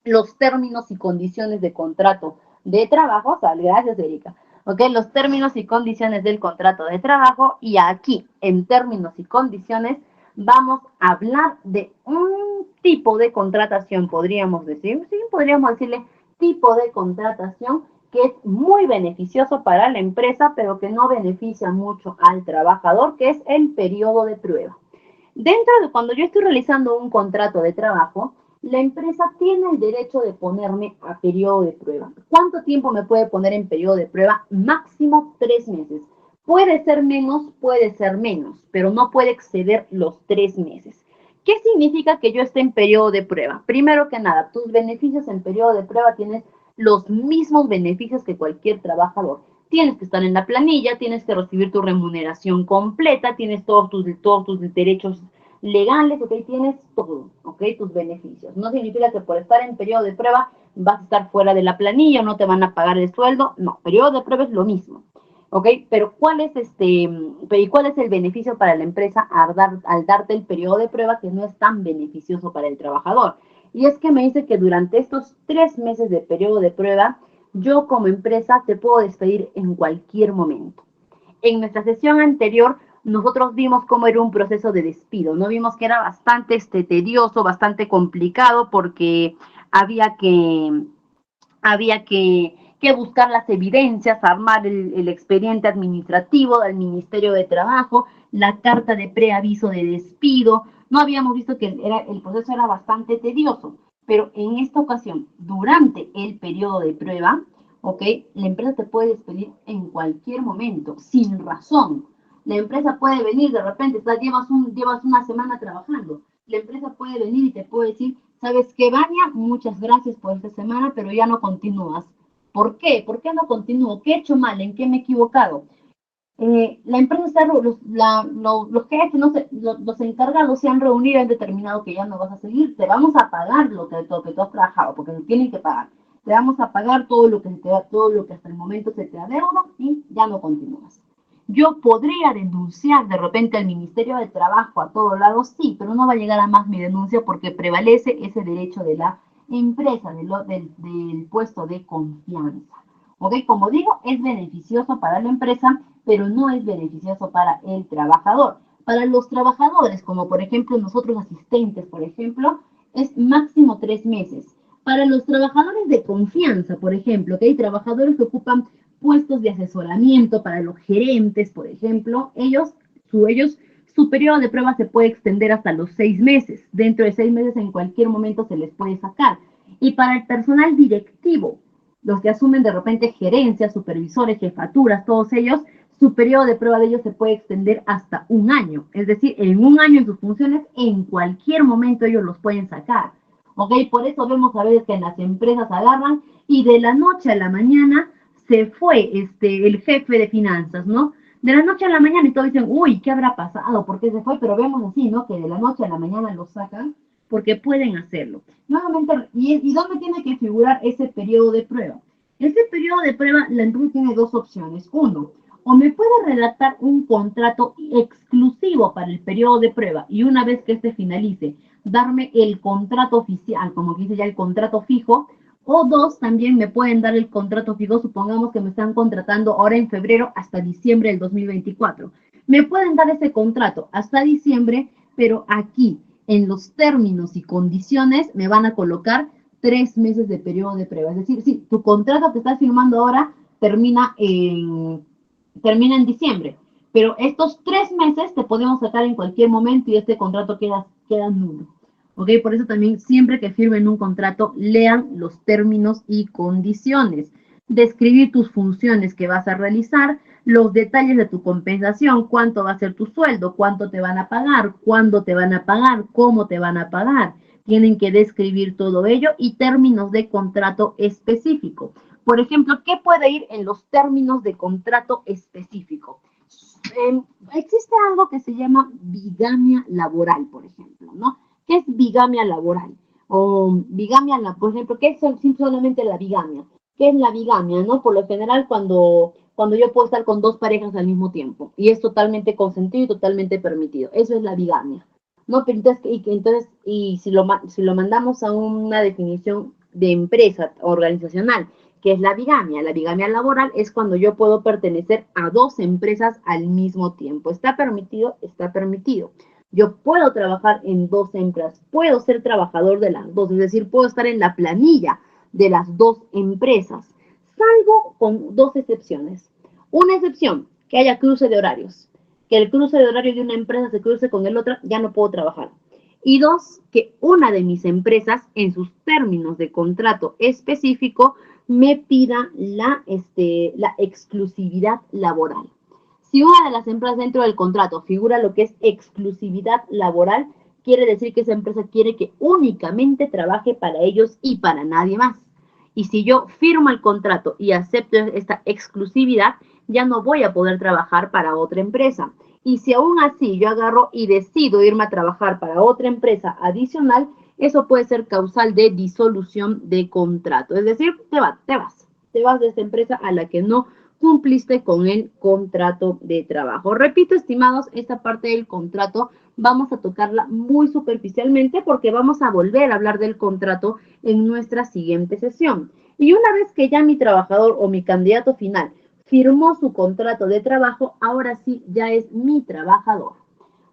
Los términos y condiciones de contrato de trabajo, gracias Erika, ¿ok? Los términos y condiciones del contrato de trabajo, y aquí, en términos y condiciones, vamos a hablar de un tipo de contratación, podríamos decir, sí, podríamos decirle tipo de contratación que es muy beneficioso para la empresa, pero que no beneficia mucho al trabajador, que es el periodo de prueba. Dentro de cuando yo estoy realizando un contrato de trabajo, la empresa tiene el derecho de ponerme a periodo de prueba. ¿Cuánto tiempo me puede poner en periodo de prueba? Máximo 3 meses. Puede ser menos, pero no puede exceder los 3 meses. ¿Qué significa que yo esté en periodo de prueba? Primero que nada, tus beneficios en periodo de prueba tienes los mismos beneficios que cualquier trabajador. Tienes que estar en la planilla, tienes que recibir tu remuneración completa, tienes todos tus derechos legales, ¿ok? Tienes todo, ¿ok? Tus beneficios. No significa que por estar en periodo de prueba vas a estar fuera de la planilla o no te van a pagar el sueldo. No, periodo de prueba es lo mismo, ¿ok? Pero ¿cuál es el beneficio para la empresa al darte el periodo de prueba que no es tan beneficioso para el trabajador? Y es que me dice que durante estos 3 meses de periodo de prueba, yo como empresa te puedo despedir en cualquier momento. En nuestra sesión anterior, nosotros vimos cómo era un proceso de despido, ¿no? Vimos que era bastante tedioso, bastante complicado, porque había que buscar las evidencias, armar el expediente administrativo del Ministerio de Trabajo, la carta de preaviso de despido. No habíamos visto que el proceso era bastante tedioso, pero en esta ocasión, durante el periodo de prueba, ¿ok? La empresa te puede despedir en cualquier momento, sin razón. La empresa puede venir, de repente, llevas una semana trabajando, la empresa puede venir y te puede decir, ¿sabes qué, Vania? Muchas gracias por esta semana, pero ya no continúas. ¿Por qué? ¿Por qué no continúo? ¿Qué he hecho mal? ¿En qué me he equivocado? La empresa está, los jefes, no sé, los encargados se han reunido y han determinado que ya no vas a seguir, te vamos a pagar lo que tú has trabajado, porque te tienen que pagar. Te vamos a pagar todo lo que todo lo que hasta el momento se te adeuda y ya no continúas. Yo podría denunciar de repente al Ministerio de Trabajo a todos lados, sí, pero no va a llegar a más mi denuncia porque prevalece ese derecho de la empresa, del puesto de confianza. ¿Ok? Como digo, es beneficioso para la empresa, pero no es beneficioso para el trabajador. Para los trabajadores, como por ejemplo nosotros asistentes, por ejemplo, es máximo 3 meses. Para los trabajadores de confianza, por ejemplo, que hay trabajadores que ocupan puestos de asesoramiento, para los gerentes, por ejemplo, su periodo de prueba se puede extender hasta los 6 meses. Dentro de 6 meses en cualquier momento se les puede sacar. Y para el personal directivo, los que asumen de repente gerencias, supervisores, jefaturas, todos ellos, su periodo de prueba de ellos se puede extender hasta 1 año. Es decir, en 1 año en sus funciones, en cualquier momento ellos los pueden sacar. ¿Ok? Por eso vemos a veces que en las empresas agarran y de la noche a la mañana se fue el jefe de finanzas, ¿no? De la noche a la mañana y todos dicen, uy, ¿qué habrá pasado? ¿Por qué se fue? Pero vemos así, ¿no? Que de la noche a la mañana lo sacan porque pueden hacerlo. Nuevamente, ¿y dónde tiene que figurar ese periodo de prueba? Ese periodo de prueba, la empresa tiene 2 opciones. Uno, o me puede redactar un contrato exclusivo para el periodo de prueba y una vez que este finalice, darme el contrato oficial, como que dice ya el contrato fijo, o 2, también me pueden dar el contrato fijo, supongamos que me están contratando ahora en febrero hasta diciembre del 2024. Me pueden dar ese contrato hasta diciembre, pero aquí, en los términos y condiciones, me van a colocar 3 meses de periodo de prueba. Es decir, si tu contrato que estás firmando ahora termina en diciembre, pero estos 3 meses te podemos sacar en cualquier momento y este contrato queda nulo. ¿Ok? Por eso también siempre que firmen un contrato, lean los términos y condiciones. Describir tus funciones que vas a realizar, los detalles de tu compensación, cuánto va a ser tu sueldo, cuánto te van a pagar, cuándo te van a pagar, cómo te van a pagar. Tienen que describir todo ello y términos de contrato específico. Por ejemplo, ¿qué puede ir en los términos de contrato específico? Existe algo que se llama bigamia laboral, por ejemplo, ¿no? ¿Qué es bigamia laboral? O bigamia, por ejemplo, ¿qué es solamente la bigamia? ¿Qué es la bigamia, no? Por lo general, cuando yo puedo estar con 2 parejas al mismo tiempo y es totalmente consentido y totalmente permitido. Eso es la bigamia, ¿no? Pero entonces, si lo mandamos a una definición de empresa organizacional, que es la bigamia laboral es cuando yo puedo pertenecer a 2 empresas al mismo tiempo. ¿Está permitido? Está permitido. Yo puedo trabajar en 2 empresas, puedo ser trabajador de las 2, es decir, puedo estar en la planilla de las 2 empresas, salvo con 2 excepciones. Una excepción, que haya cruce de horarios, que el cruce de horario de una empresa se cruce con el otra, ya no puedo trabajar. Y 2, que una de mis empresas, en sus términos de contrato específico, me pida la exclusividad laboral. Si una de las empresas dentro del contrato figura lo que es exclusividad laboral, quiere decir que esa empresa quiere que únicamente trabaje para ellos y para nadie más. Y si yo firmo el contrato y acepto esta exclusividad, ya no voy a poder trabajar para otra empresa. Y si aún así yo agarro y decido irme a trabajar para otra empresa adicional, eso puede ser causal de disolución de contrato. Es decir, te vas de esta empresa a la que no cumpliste con el contrato de trabajo. Repito, estimados, esta parte del contrato vamos a tocarla muy superficialmente porque vamos a volver a hablar del contrato en nuestra siguiente sesión. Y una vez que ya mi trabajador o mi candidato final firmó su contrato de trabajo, ahora sí ya es mi trabajador.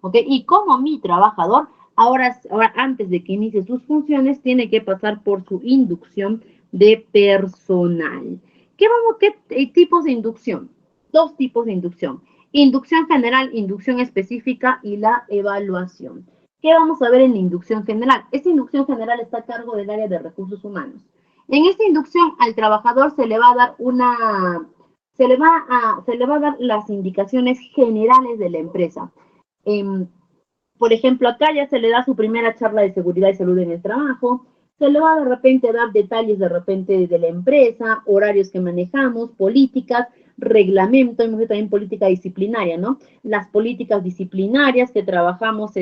¿Ok? Y como mi trabajador, ahora antes de que inicie sus funciones, tiene que pasar por su inducción de personal. ¿Qué tipos de inducción? 2 tipos de inducción. Inducción general, inducción específica y la evaluación. ¿Qué vamos a ver en la inducción general? Esta inducción general está a cargo del área de recursos humanos. En esta inducción al trabajador se le va a dar las indicaciones generales de la empresa. Por ejemplo, acá ya se le da su primera charla de seguridad y salud en el trabajo, Se le va de repente a dar detalles de repente de la empresa, horarios que manejamos, políticas, reglamento, hemos visto también política disciplinaria, ¿no? Las políticas disciplinarias que trabajamos,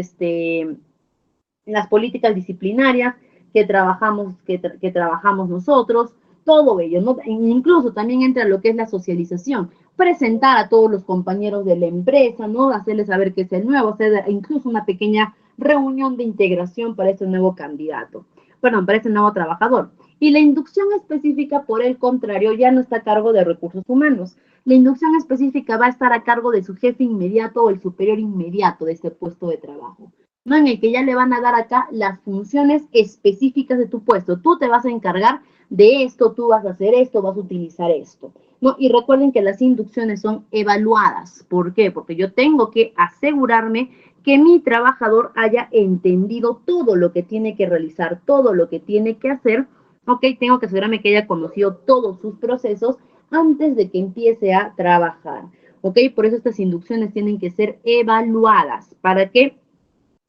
las políticas disciplinarias que trabajamos nosotros, todo ello, ¿no? Incluso también entra lo que es la socialización, presentar a todos los compañeros de la empresa, ¿no? Hacerles saber que es el nuevo, hacer incluso una pequeña reunión de integración para este nuevo candidato, perdón, para este nuevo trabajador. Y la inducción específica, por el contrario, ya no está a cargo de recursos humanos. La inducción específica va a estar a cargo de su jefe inmediato o el superior inmediato de este puesto de trabajo, ¿no? En el que ya le van a dar acá las funciones específicas de tu puesto. Tú te vas a encargar de esto, tú vas a hacer esto, vas a utilizar esto, ¿no? Y recuerden que las inducciones son evaluadas. ¿Por qué? Porque yo tengo que asegurarme que mi trabajador haya entendido todo lo que tiene que realizar, todo lo que tiene que hacer, ¿ok? Tengo que asegurarme que haya conocido todos sus procesos antes de que empiece a trabajar, ¿ok? Por eso estas inducciones tienen que ser evaluadas. ¿Para qué?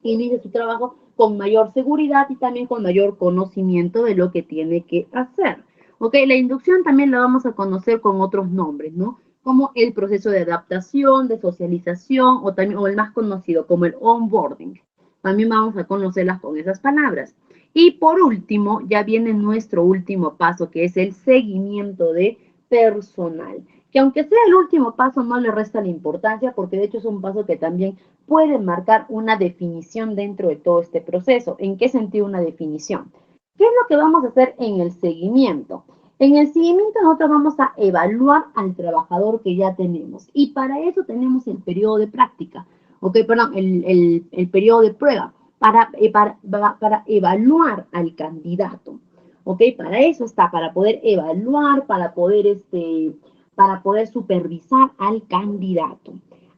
Inicie su trabajo con mayor seguridad y también con mayor conocimiento de lo que tiene que hacer. ¿Ok? La inducción también la vamos a conocer con otros nombres, ¿no? Como el proceso de adaptación, de socialización, o también, o el más conocido como el onboarding. También vamos a conocerlas con esas palabras. Y por último, ya viene nuestro último paso, que es el seguimiento de personal. Que aunque sea el último paso, no le resta la importancia, porque de hecho es un paso que también puede marcar una definición dentro de todo este proceso. ¿En qué sentido una definición? ¿Qué es lo que vamos a hacer en el seguimiento? En el seguimiento nosotros vamos a evaluar al trabajador que ya tenemos y para eso tenemos el periodo de práctica, perdón, el periodo de prueba para evaluar al candidato, para eso está, para poder evaluar, para poder supervisar al candidato.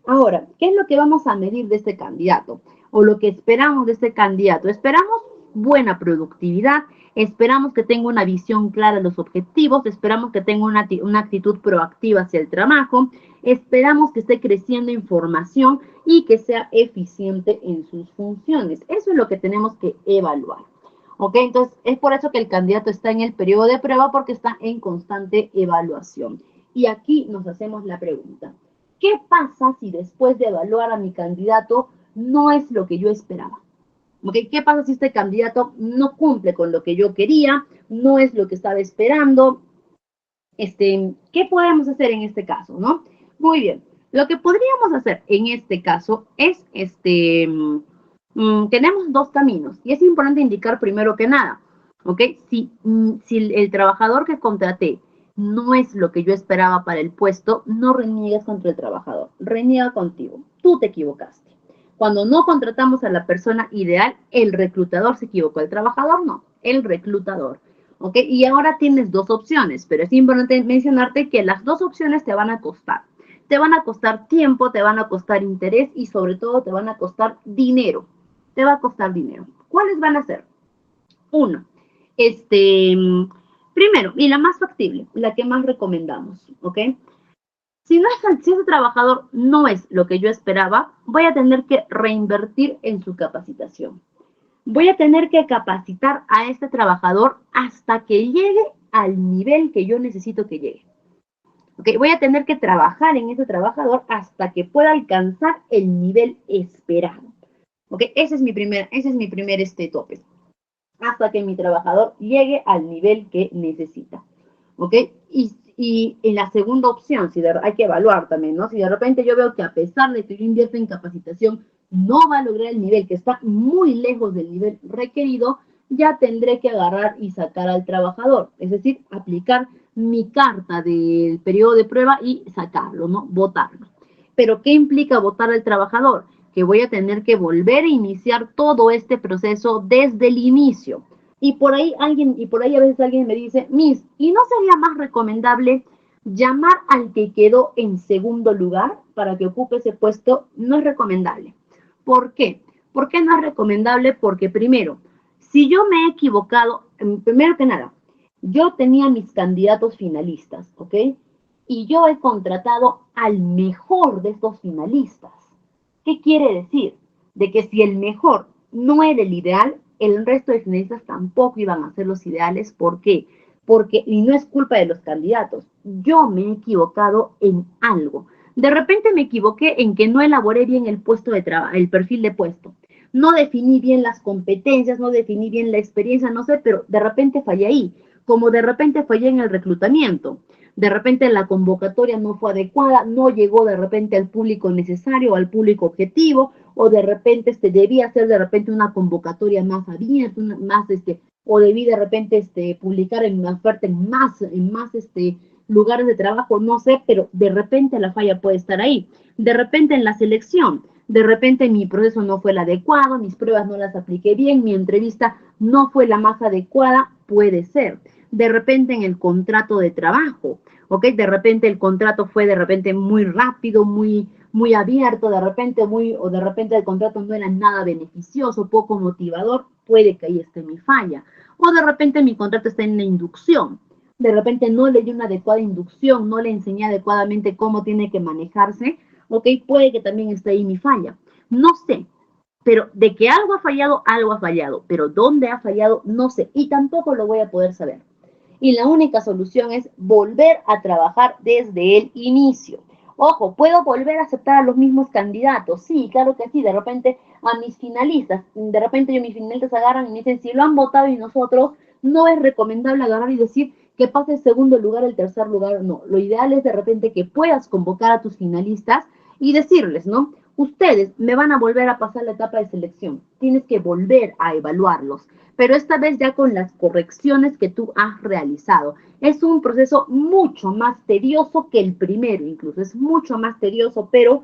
Ahora, ¿qué es lo que vamos a medir de este candidato? O lo que esperamos de este candidato. Esperamos buena productividad, esperamos que tenga una visión clara de los objetivos, esperamos que tenga una actitud proactiva hacia el trabajo, esperamos que esté creciendo información y que sea eficiente en sus funciones. Eso es lo que tenemos que evaluar. ¿Ok? Entonces, es por eso que el candidato está en el periodo de prueba porque está en constante evaluación. Y aquí nos hacemos la pregunta. ¿Qué pasa si después de evaluar a mi candidato no es lo que yo esperaba? ¿Okay? ¿Qué pasa si este candidato no cumple con lo que yo quería, no es lo que estaba esperando? ¿Qué podemos hacer en este caso, no? Muy bien. Lo que podríamos hacer en este caso es, tenemos dos caminos y es importante indicar primero que nada, ¿ok? Si el trabajador que contraté no es lo que yo esperaba para el puesto, no reniegues contra el trabajador, reniega contigo. Tú te equivocaste. Cuando no contratamos a la persona ideal, el reclutador se equivocó, el trabajador no, el reclutador. ¿Ok? Y ahora tienes dos opciones, pero es importante mencionarte que las dos opciones te van a costar. Te van a costar tiempo, te van a costar interés y sobre todo te van a costar dinero. Te va a costar dinero. ¿Cuáles van a ser? Uno, primero, y la más factible, la que más recomendamos, ¿ok? Si ese trabajador no es lo que yo esperaba, voy a tener que reinvertir en su capacitación. Voy a tener que capacitar a este trabajador hasta que llegue al nivel que yo necesito que llegue. ¿Okay? Voy a tener que trabajar en ese trabajador hasta que pueda alcanzar el nivel esperado. ¿Okay? Ese es mi primer tope. Hasta que mi trabajador llegue al nivel que necesita. ¿Ok? Y en la segunda opción, hay que evaluar también, ¿no? Si de repente yo veo que a pesar de que yo invierto en capacitación, no va a lograr el nivel, que está muy lejos del nivel requerido, ya tendré que agarrar y sacar al trabajador. Es decir, aplicar mi carta del periodo de prueba y sacarlo, ¿no? Votarlo. Pero, ¿qué implica votar al trabajador? Que voy a tener que volver a iniciar todo este proceso desde el inicio. Y por ahí a veces alguien me dice, Miss, ¿y no sería más recomendable llamar al que quedó en segundo lugar para que ocupe ese puesto? No es recomendable. ¿Por qué? ¿Por qué no es recomendable? Porque primero, si yo me he equivocado, primero que nada, yo tenía mis candidatos finalistas, ¿ok? Y yo he contratado al mejor de estos finalistas. ¿Qué quiere decir? De que si el mejor no era el ideal, el resto de finalistas tampoco iban a ser los ideales. ¿Por qué? Porque, y no es culpa de los candidatos, yo me he equivocado en algo. De repente me equivoqué en que no elaboré bien el puesto de trabajo, el perfil de puesto. No definí bien las competencias, no definí bien la experiencia, no sé, pero de repente fallé ahí, como de repente fallé en el reclutamiento. De repente la convocatoria no fue adecuada, no llegó de repente al público necesario, al público objetivo, o de repente debía ser de repente una convocatoria más abierta, más o debí de repente publicar en una oferta en más lugares de trabajo, no sé, pero de repente la falla puede estar ahí. De repente en la selección, de repente mi proceso no fue el adecuado, mis pruebas no las apliqué bien, mi entrevista no fue la más adecuada, puede ser. De repente en el contrato de trabajo, ¿ok? De repente el contrato fue de repente muy rápido, muy abierto, de repente o de repente el contrato no era nada beneficioso, poco motivador, puede que ahí esté mi falla. O de repente mi contrato está en la inducción. De repente no le di una adecuada inducción, no le enseñé adecuadamente cómo tiene que manejarse, ¿ok? Puede que también esté ahí mi falla. No sé, pero de que algo ha fallado, pero dónde ha fallado, no sé, y tampoco lo voy a poder saber. Y la única solución es volver a trabajar desde el inicio. Ojo, ¿puedo volver a aceptar a los mismos candidatos? Sí, claro que sí. De repente a mis finalistas, de repente mis finalistas agarran y me dicen, si lo han votado y nosotros, no es recomendable agarrar y decir que pase el segundo lugar, el tercer lugar, no. Lo ideal es de repente que puedas convocar a tus finalistas y decirles, ¿no? Ustedes me van a volver a pasar la etapa de selección. Tienes que volver a evaluarlos, pero esta vez ya con las correcciones que tú has realizado. Es un proceso mucho más tedioso que el primero, incluso es mucho más tedioso, pero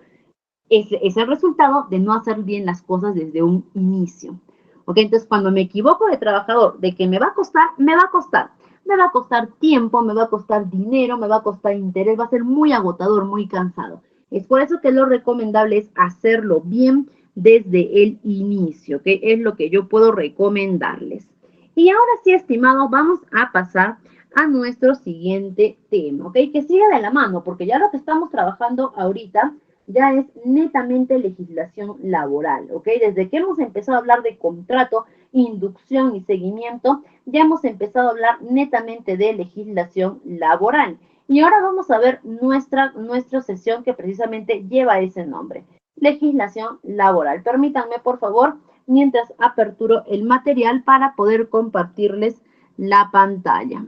es el resultado de no hacer bien las cosas desde un inicio. ¿Ok? Entonces, cuando me equivoco de trabajador, de que me va a costar, me va a costar. Me va a costar tiempo, me va a costar dinero, me va a costar interés, va a ser muy agotador, muy cansado. Es por eso que lo recomendable es hacerlo bien desde el inicio, que es lo que yo puedo recomendarles. Y ahora sí, estimados, vamos a pasar a nuestro siguiente tema, ¿ok? Que siga de la mano, porque ya lo que estamos trabajando ahorita ya es netamente legislación laboral, ¿ok? Desde que hemos empezado a hablar de contrato, inducción y seguimiento, ya hemos empezado a hablar netamente de legislación laboral. Y ahora vamos a ver nuestra sesión que precisamente lleva ese nombre, legislación laboral. Permítanme, por favor, mientras aperturo el material para poder compartirles la pantalla.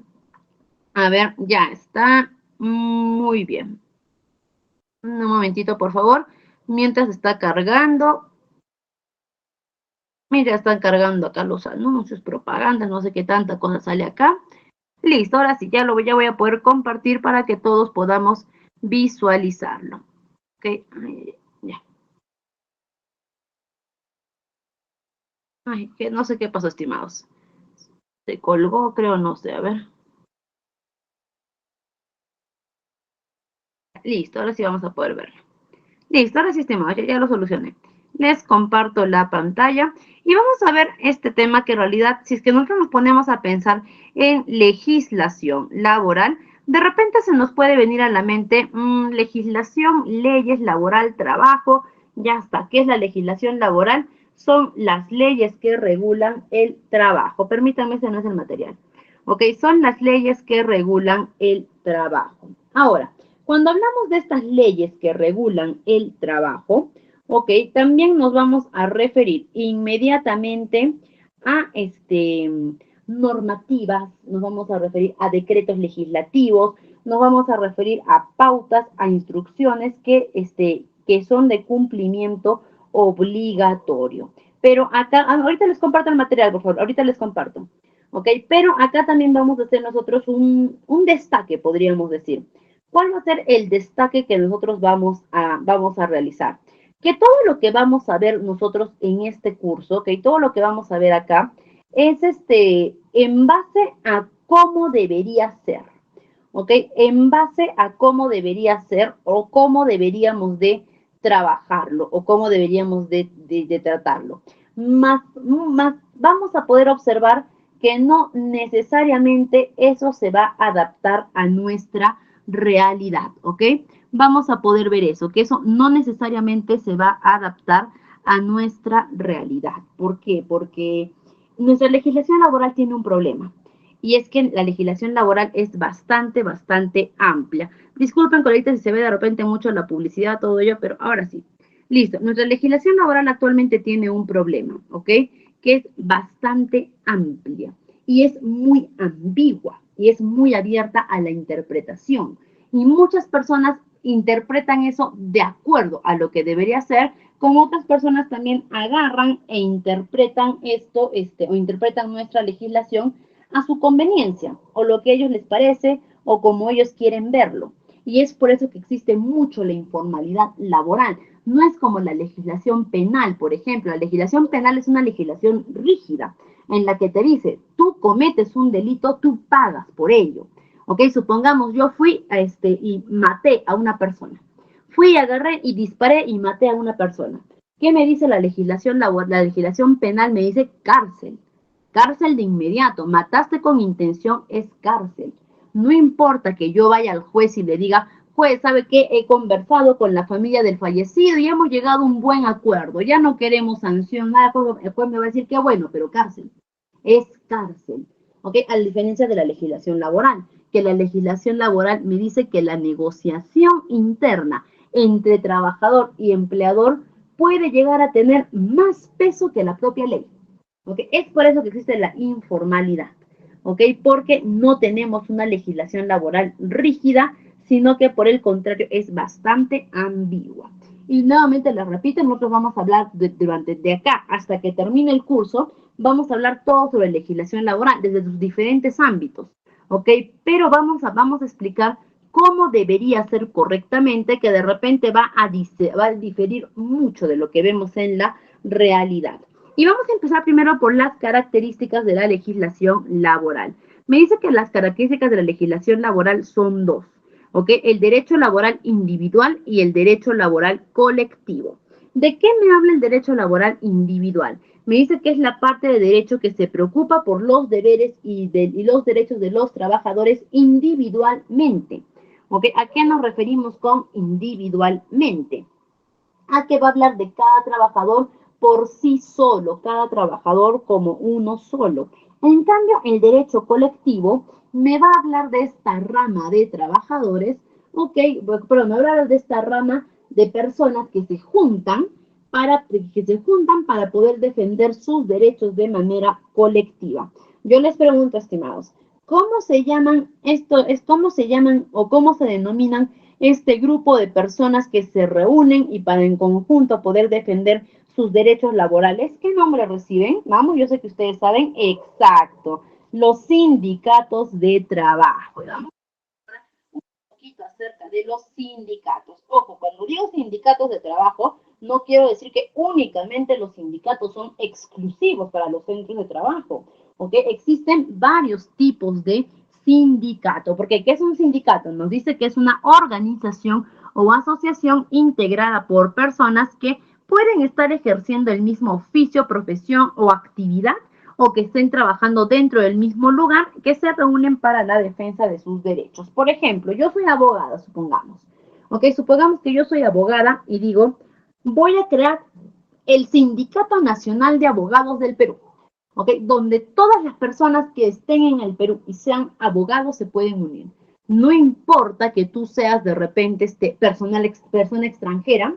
A ver, ya está. Muy bien. Un momentito, por favor. Mientras está cargando. Mira, están cargando acá los anuncios, propagandas, no sé qué tanta cosa sale acá. Listo, ahora sí, ya voy a poder compartir para que todos podamos visualizarlo. Ok, ya. Ay, que no sé qué pasó, estimados. Se colgó, creo, no sé, a ver. Listo, ahora sí vamos a poder verlo. Listo, ahora sí, estimados, ya lo solucioné. Les comparto la pantalla y vamos a ver este tema que en realidad, si es que nosotros nos ponemos a pensar en legislación laboral, de repente se nos puede venir a la mente legislación, leyes, laboral, trabajo, ya está. ¿Qué es la legislación laboral? Son las leyes que regulan el trabajo. Permítanme, ese no es el material. Ok, son las leyes que regulan el trabajo. Ahora, cuando hablamos de estas leyes que regulan el trabajo, ok, también nos vamos a referir inmediatamente a normativas, nos vamos a referir a decretos legislativos, nos vamos a referir a pautas, a instrucciones que son de cumplimiento obligatorio. Pero acá, ahorita les comparto el material, por favor, ahorita les comparto. ¿Ok? Pero acá también vamos a hacer nosotros un destaque, podríamos decir. ¿Cuál va a ser el destaque que nosotros vamos a realizar? Que todo lo que vamos a ver nosotros en este curso, que todo lo que vamos a ver acá, es en base a cómo debería ser, ¿ok? En base a cómo debería ser o cómo deberíamos de trabajarlo o cómo deberíamos de tratarlo. Más vamos a poder observar que no necesariamente eso se va a adaptar a nuestra realidad, ¿ok? Vamos a poder ver eso, que eso no necesariamente se va a adaptar a nuestra realidad. ¿Por qué? Porque nuestra legislación laboral tiene un problema. Y es que la legislación laboral es bastante amplia. Disculpen, colegas, si se ve de repente mucho la publicidad, todo ello, pero ahora sí. Listo. Nuestra legislación laboral actualmente tiene un problema, ¿ok? Que es bastante amplia y es muy ambigua y es muy abierta a la interpretación. Y muchas personas interpretan eso de acuerdo a lo que debería ser, como otras personas también agarran e interpretan esto, o interpretan nuestra legislación a su conveniencia, o lo que a ellos les parece, o como ellos quieren verlo. Y es por eso que existe mucho la informalidad laboral. No es como la legislación penal, por ejemplo. La legislación penal es una legislación rígida, en la que te dice, tú cometes un delito, tú pagas por ello. ¿Ok? Supongamos, yo fui y maté a una persona. Fui, agarré y disparé y maté a una persona. ¿Qué me dice la legislación laboral? La legislación penal me dice cárcel. Cárcel de inmediato. Mataste con intención, es cárcel. No importa que yo vaya al juez y le diga, juez, ¿sabe qué? He conversado con la familia del fallecido y hemos llegado a un buen acuerdo. Ya no queremos sanción, nada. El juez me va a decir que bueno, pero cárcel. Es cárcel. ¿Ok? A diferencia de la legislación laboral, que la legislación laboral me dice que la negociación interna entre trabajador y empleador puede llegar a tener más peso que la propia ley. ¿Ok? Es por eso que existe la informalidad. ¿Ok? Porque no tenemos una legislación laboral rígida, sino que por el contrario es bastante ambigua. Y nuevamente les repito, nosotros vamos a hablar durante de acá hasta que termine el curso, vamos a hablar todo sobre legislación laboral desde sus diferentes ámbitos, ¿ok? Pero vamos a explicar cómo debería ser correctamente, que de repente va a diferir mucho de lo que vemos en la realidad. Y vamos a empezar primero por las características de la legislación laboral. Me dice que las características de la legislación laboral son dos, ¿ok? El derecho laboral individual y el derecho laboral colectivo. ¿De qué me habla el derecho laboral individual? Me dice que es la parte de derecho que se preocupa por los deberes y los derechos de los trabajadores individualmente. ¿Ok? ¿A qué nos referimos con individualmente? A que va a hablar de cada trabajador por sí solo, cada trabajador como uno solo. En cambio, el derecho colectivo me va a hablar de esta rama de trabajadores, ¿ok? Pero me va a hablar de esta rama de personas que se juntan para poder defender sus derechos de manera colectiva. Yo les pregunto, estimados, ¿cómo se llaman o cómo se denominan este grupo de personas que se reúnen y para en conjunto poder defender sus derechos laborales? ¿Qué nombre reciben? Vamos, yo sé que ustedes saben. Exacto, los sindicatos de trabajo. Vamos un poquito acerca de los sindicatos. Ojo, cuando digo sindicatos de trabajo, no quiero decir que únicamente los sindicatos son exclusivos para los centros de trabajo. ¿Ok? Existen varios tipos de sindicato. Porque ¿qué es un sindicato? Nos dice que es una organización o asociación integrada por personas que pueden estar ejerciendo el mismo oficio, profesión o actividad, o que estén trabajando dentro del mismo lugar, que se reúnen para la defensa de sus derechos. Por ejemplo, yo soy abogada, supongamos. ¿Ok? Supongamos que yo soy abogada y digo, voy a crear el Sindicato Nacional de Abogados del Perú. ¿Ok? Donde todas las personas que estén en el Perú y sean abogados se pueden unir. No importa que tú seas de repente persona extranjera,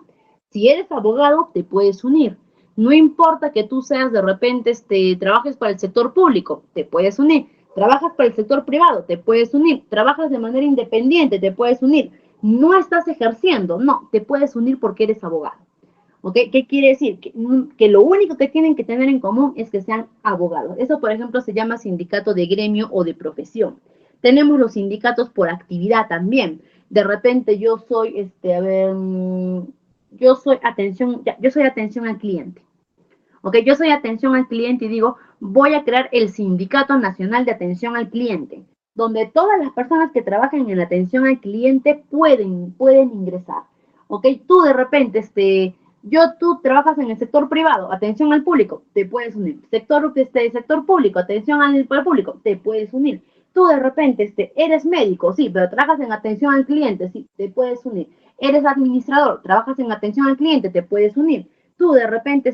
si eres abogado te puedes unir. No importa que tú seas de repente, trabajes para el sector público, te puedes unir. Trabajas para el sector privado, te puedes unir. Trabajas de manera independiente, te puedes unir. No estás ejerciendo, no, te puedes unir porque eres abogado. ¿Ok? ¿Qué quiere decir? Que lo único que tienen que tener en común es que sean abogados. Eso, por ejemplo, se llama sindicato de gremio o de profesión. Tenemos los sindicatos por actividad también. De repente yo soy, yo soy atención al cliente. ¿Ok? Yo soy atención al cliente y digo, voy a crear el Sindicato Nacional de Atención al Cliente, donde todas las personas que trabajan en la atención al cliente pueden ingresar. ¿Ok? Tú de repente, tú trabajas en el sector privado, atención al público, te puedes unir. Sector público, atención al público, te puedes unir. Tú de repente eres médico, sí, pero trabajas en atención al cliente, sí, te puedes unir. Eres administrador, trabajas en atención al cliente, te puedes unir. Tú de repente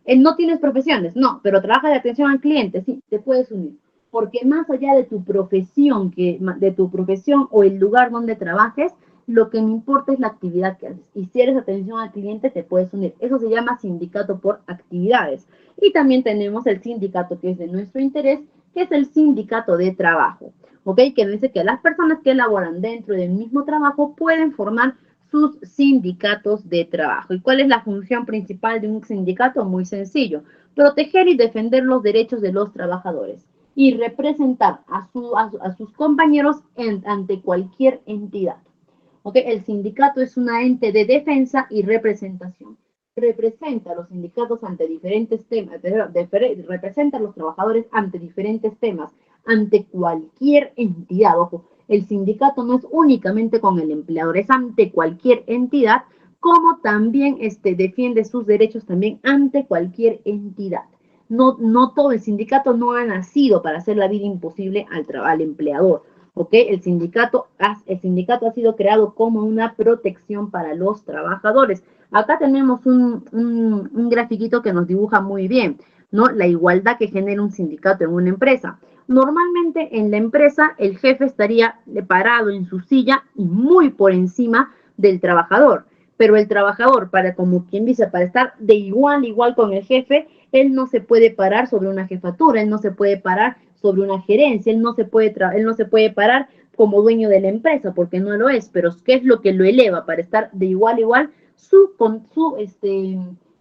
no tienes profesiones, no, pero trabajas de atención al cliente, sí, te puedes unir. Porque más allá de tu profesión, o el lugar donde trabajes, lo que me importa es la actividad que haces. Y si eres atención al cliente, te puedes unir. Eso se llama sindicato por actividades. Y también tenemos el sindicato que es de nuestro interés, que es el sindicato de trabajo. ¿Ok? Que dice que las personas que laboran dentro del mismo trabajo pueden formar sus sindicatos de trabajo. ¿Y cuál es la función principal de un sindicato? Muy sencillo: proteger y defender los derechos de los trabajadores y representar a sus compañeros ante cualquier entidad. ¿Okay? El sindicato es un ente de defensa y representación. Representa a los sindicatos ante diferentes temas, representa a los trabajadores ante diferentes temas, ante cualquier entidad. Ojo, el sindicato no es únicamente con el empleador, es ante cualquier entidad, como también defiende sus derechos también ante cualquier entidad. No todo el sindicato no ha nacido para hacer la vida imposible al empleador. ¿Ok? El sindicato ha sido creado como una protección para los trabajadores. Acá tenemos un grafiquito que nos dibuja muy bien, ¿no? La igualdad que genera un sindicato en una empresa. Normalmente en la empresa el jefe estaría parado en su silla y muy por encima del trabajador. Pero el trabajador, como quien dice, para estar de igual a igual con el jefe, él no se puede parar sobre una jefatura, él no se puede parar sobre una gerencia, él no se puede parar como dueño de la empresa, porque no lo es. Pero ¿qué es lo que lo eleva para estar de igual a igual?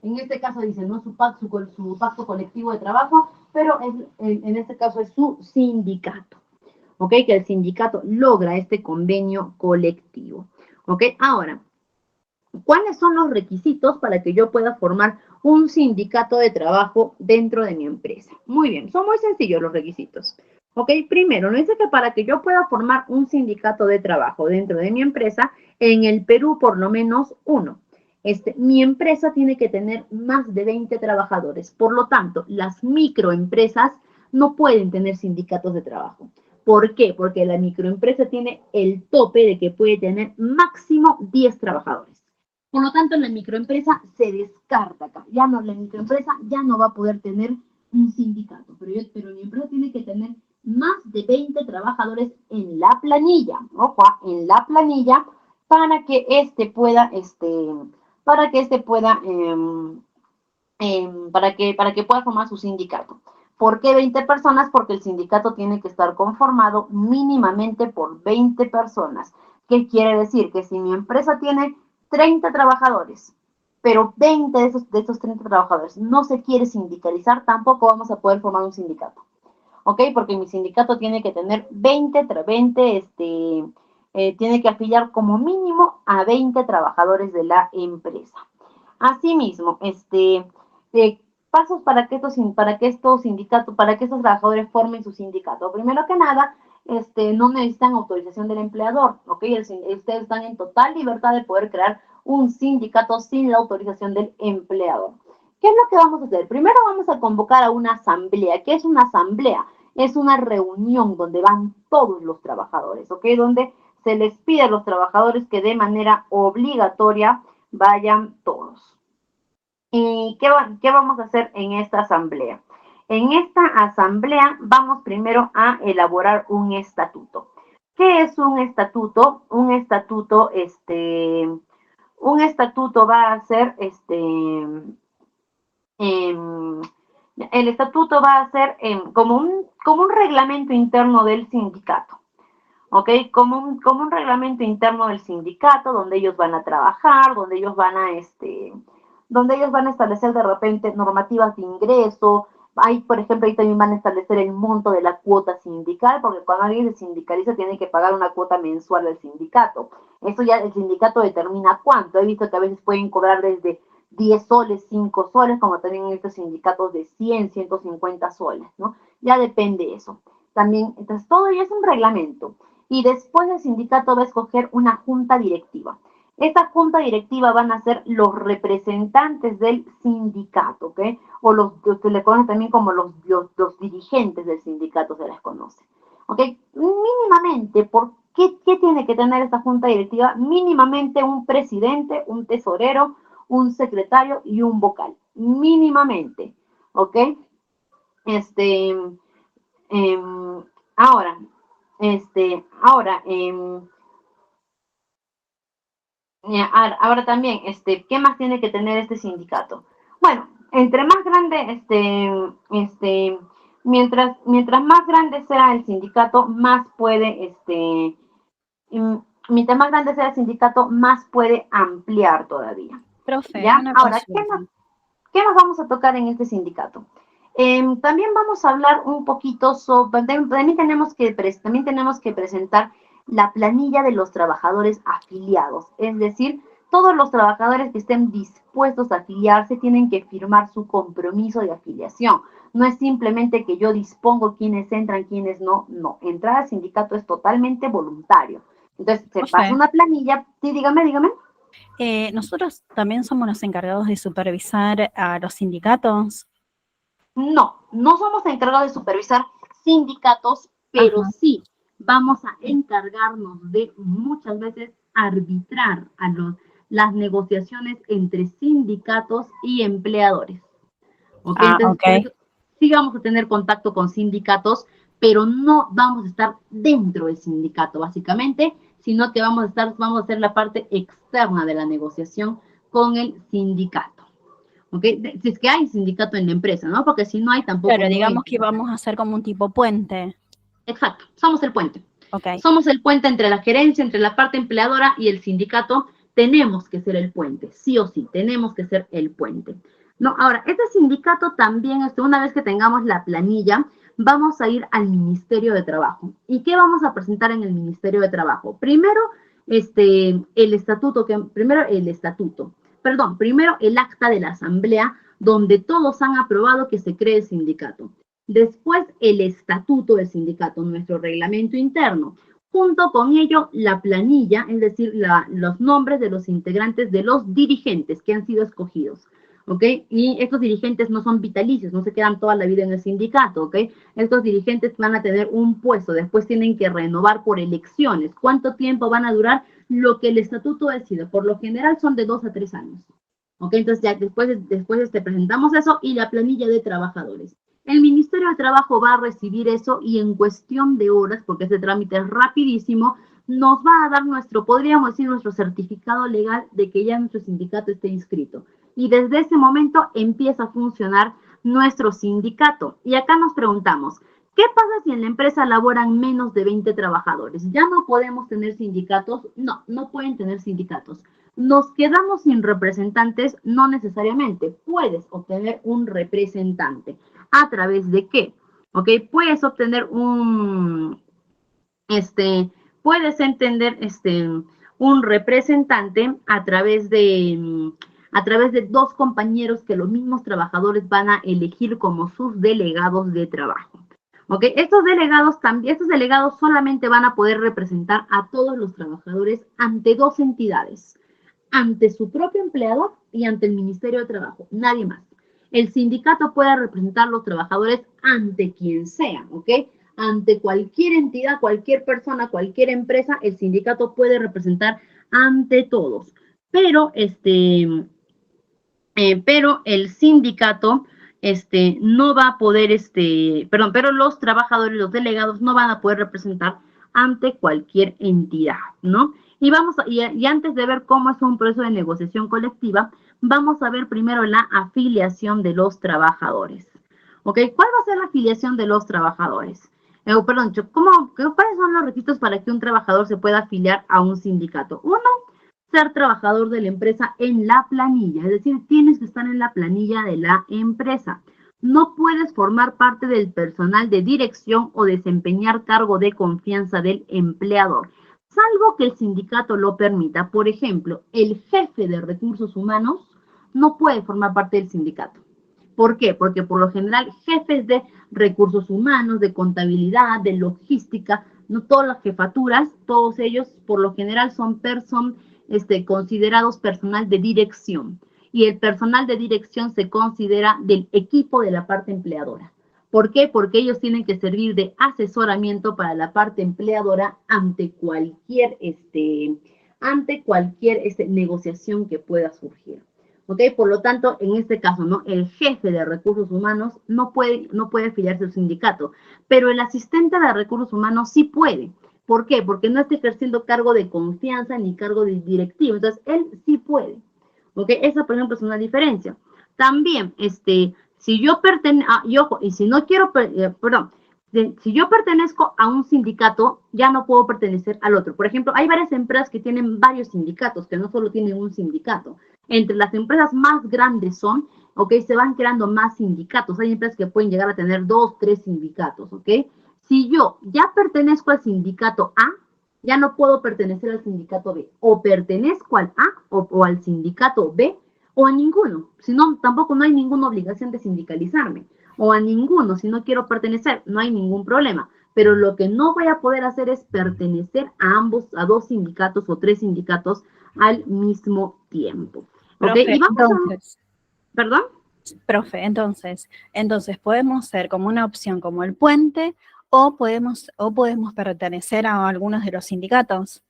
En este caso dice, ¿no? Su pacto colectivo de trabajo, pero en este caso es su sindicato. ¿Ok? Que el sindicato logra este convenio colectivo. ¿Ok? Ahora, ¿cuáles son los requisitos para que yo pueda formar un sindicato de trabajo dentro de mi empresa? Muy bien, son muy sencillos los requisitos. Ok, primero, nos dice que para que yo pueda formar un sindicato de trabajo dentro de mi empresa, en el Perú por lo menos uno. Mi empresa tiene que tener más de 20 trabajadores. Por lo tanto, las microempresas no pueden tener sindicatos de trabajo. ¿Por qué? Porque la microempresa tiene el tope de que puede tener máximo 10 trabajadores. Por lo tanto, la microempresa se descarta acá. La microempresa ya no va a poder tener un sindicato, pero mi empresa tiene que tener más de 20 trabajadores en la planilla, ojo, en la planilla, para que pueda formar su sindicato. ¿Por qué 20 personas? Porque el sindicato tiene que estar conformado mínimamente por 20 personas. ¿Qué quiere decir? Que si mi empresa tiene 30 trabajadores, pero 20 de esos 30 trabajadores no se quiere sindicalizar, tampoco vamos a poder formar un sindicato. ¿Ok? Porque mi sindicato tiene que tener tiene que afiliar como mínimo a 20 trabajadores de la empresa. Asimismo, pasos para que estos trabajadores formen su sindicato. Primero que nada, no necesitan autorización del empleador, ¿ok? Ustedes están en total libertad de poder crear un sindicato sin la autorización del empleador. ¿Qué es lo que vamos a hacer? Primero vamos a convocar a una asamblea. ¿Qué es una asamblea? Es una reunión donde van todos los trabajadores, ¿ok? Donde se les pide a los trabajadores que de manera obligatoria vayan todos. ¿Y qué vamos a hacer en esta asamblea? En esta asamblea vamos primero a elaborar un estatuto. ¿Qué es un estatuto? Un estatuto va a ser el estatuto va a ser como un reglamento interno del sindicato. ¿Ok? Como un reglamento interno del sindicato, donde ellos van a trabajar, donde ellos van a establecer de repente normativas de ingreso. Por ejemplo, ahí también van a establecer el monto de la cuota sindical, porque cuando alguien se sindicaliza tiene que pagar una cuota mensual al sindicato. Eso ya el sindicato determina cuánto. He visto que a veces pueden cobrar desde 10 soles, 5 soles, como también en estos sindicatos de 100, 150 soles, ¿no? Ya depende eso. También, entonces, todo ya es un reglamento. Y después el sindicato va a escoger una junta directiva. Esta junta directiva van a ser los representantes del sindicato, ¿ok? O se le conoce también como los dirigentes del sindicato, se les conoce. ¿Ok? Mínimamente, ¿qué tiene que tener esta junta directiva? Mínimamente un presidente, un tesorero, un secretario y un vocal. mínimamente, ¿ok? Este, ahora, ahora, ahora también, ¿qué más tiene que tener este sindicato? Bueno, entre más grande, mientras más grande sea el sindicato, más puede, mientras más grande sea el sindicato, más puede ampliar todavía. Profe, ¿Ya? una Ahora, consulta. ¿qué más vamos a tocar en este sindicato? También vamos a hablar un poquito sobre, también tenemos que presentar la planilla de los trabajadores afiliados, es decir, todos los trabajadores que estén dispuestos a afiliarse tienen que firmar su compromiso de afiliación. No es simplemente que yo dispongo quiénes entran, quiénes no, no. Entrar al sindicato es totalmente voluntario. Entonces, se pasa Profe, una planilla, sí, dígame. nosotros también somos los encargados de supervisar a los sindicatos. No somos encargados de supervisar sindicatos, pero Ajá. sí vamos a encargarnos de muchas veces arbitrar las negociaciones entre sindicatos y empleadores. ¿Ok? Ah, Entonces, ok. por eso sí vamos a tener contacto con sindicatos, pero no vamos a estar dentro del sindicato, básicamente, sino que vamos a hacer la parte externa de la negociación con el sindicato. ¿Ok? Si es que hay sindicato en la empresa, ¿no? Porque si no hay, tampoco Claro, no digamos entra. que vamos a hacer como un tipo puente. Exacto, somos el puente. Ok. Somos el puente entre la gerencia, entre la parte empleadora y el sindicato. Tenemos que ser el puente, sí o sí, tenemos que ser el puente. No, ahora, este sindicato también, una vez que tengamos la planilla, vamos a ir al Ministerio de Trabajo. ¿Y qué vamos a presentar en el Ministerio de Trabajo? Primero, primero el acta de la asamblea, donde todos han aprobado que se cree el sindicato. Después, el estatuto del sindicato, nuestro reglamento interno. Junto con ello, la planilla, es decir, los nombres de los integrantes de los dirigentes que han sido escogidos. ¿Ok? Y estos dirigentes no son vitalicios, no se quedan toda la vida en el sindicato, ¿ok? Estos dirigentes van a tener un puesto, después tienen que renovar por elecciones. ¿Cuánto tiempo van a durar? Lo que el estatuto decide. Por lo general son de 2 a 3 años. ¿Ok? Entonces ya después presentamos eso y la planilla de trabajadores. El Ministerio de Trabajo va a recibir eso y en cuestión de horas, porque ese trámite es rapidísimo, nos va a dar podríamos decir, nuestro certificado legal de que ya nuestro sindicato esté inscrito. Y desde ese momento empieza a funcionar nuestro sindicato. Y acá nos preguntamos, ¿qué pasa si en la empresa laboran menos de 20 trabajadores? ¿Ya no podemos tener sindicatos? No, no pueden tener sindicatos. ¿Nos quedamos sin representantes? No necesariamente. Puedes obtener un representante. ¿A través de qué? ¿Ok? Puedes obtener puedes entender un representante a través de dos compañeros que los mismos trabajadores van a elegir como sus delegados de trabajo. ¿Ok? Estos delegados solamente van a poder representar a todos los trabajadores ante dos entidades, ante su propio empleador y ante el Ministerio de Trabajo, nadie más. El sindicato puede representar a los trabajadores ante quien sea, ¿ok? Ante cualquier entidad, cualquier persona, cualquier empresa, el sindicato puede representar ante todos. Pero pero el sindicato no va a poder, pero los trabajadores, los delegados no van a poder representar ante cualquier entidad, ¿no? Y antes de ver cómo es un proceso de negociación colectiva, vamos a ver primero la afiliación de los trabajadores. ¿Ok? ¿Cuál va a ser la afiliación de los trabajadores? ¿Cuáles son los requisitos para que un trabajador se pueda afiliar a un sindicato? Uno, ser trabajador de la empresa en la planilla, es decir, tienes que estar en la planilla de la empresa. No puedes formar parte del personal de dirección o desempeñar cargo de confianza del empleador, salvo que el sindicato lo permita. Por ejemplo, el jefe de recursos humanos no puede formar parte del sindicato. ¿Por qué? Porque por lo general jefes de recursos humanos, de contabilidad, de logística, no todas las jefaturas, todos ellos por lo general son considerados personal de dirección. Y el personal de dirección se considera del equipo de la parte empleadora. ¿Por qué? Porque ellos tienen que servir de asesoramiento para la parte empleadora ante cualquier negociación que pueda surgir. ¿ok? Por lo tanto, en este caso, ¿no? El jefe de recursos humanos no puede afiliarse al sindicato, pero el asistente de recursos humanos sí puede. ¿Por qué? Porque no está ejerciendo cargo de confianza ni cargo de directivo, entonces él sí puede, ¿ok? Esa, por ejemplo, es una diferencia. También, si yo pertenezco, y ojo, y si no quiero, perdón, si yo pertenezco a un sindicato, ya no puedo pertenecer al otro. Por ejemplo, hay varias empresas que tienen varios sindicatos, que no solo tienen un sindicato. Entre las empresas más grandes son, ¿ok? Se van creando más sindicatos. Hay empresas que pueden llegar a tener 2, 3 sindicatos, ¿ok? Si yo ya pertenezco al sindicato A, ya no puedo pertenecer al sindicato B. O pertenezco al A o al sindicato B o a ninguno. Si no, tampoco no hay ninguna obligación de sindicalizarme. O a ninguno, si no quiero pertenecer, no hay ningún problema. Pero lo que no voy a poder hacer es pertenecer a 2 sindicatos o 3 sindicatos al mismo tiempo. ¿Ok? Profe, Y vamos entonces, ¿perdón? profe, entonces podemos ser como una opción como el puente o podemos pertenecer a algunos de los sindicatos.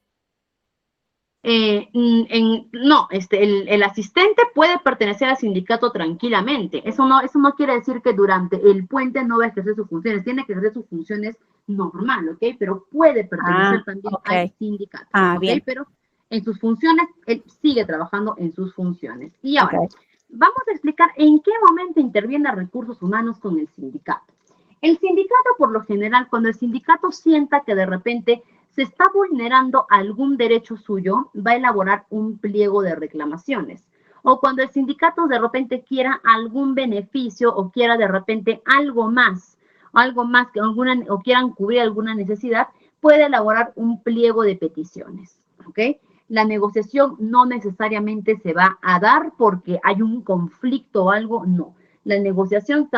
No, el asistente puede pertenecer al sindicato tranquilamente. Eso no quiere decir que durante el puente no va a ejercer sus funciones. Tiene que ejercer sus funciones normal, ¿ok? Pero puede pertenecer también al sindicato, ¿ok? Bien. Pero en sus funciones, él sigue trabajando en sus funciones. Y ahora, Ok. vamos a explicar en qué momento interviene recursos humanos con el sindicato. El sindicato, por lo general, cuando el sindicato sienta que de repente se está vulnerando algún derecho suyo, va a elaborar un pliego de reclamaciones. O cuando el sindicato de repente quiera algún beneficio o quiera de repente algo más que o quieran cubrir alguna necesidad, puede elaborar un pliego de peticiones, ¿ok? La negociación no necesariamente se va a dar porque hay un conflicto o algo, no. La negociación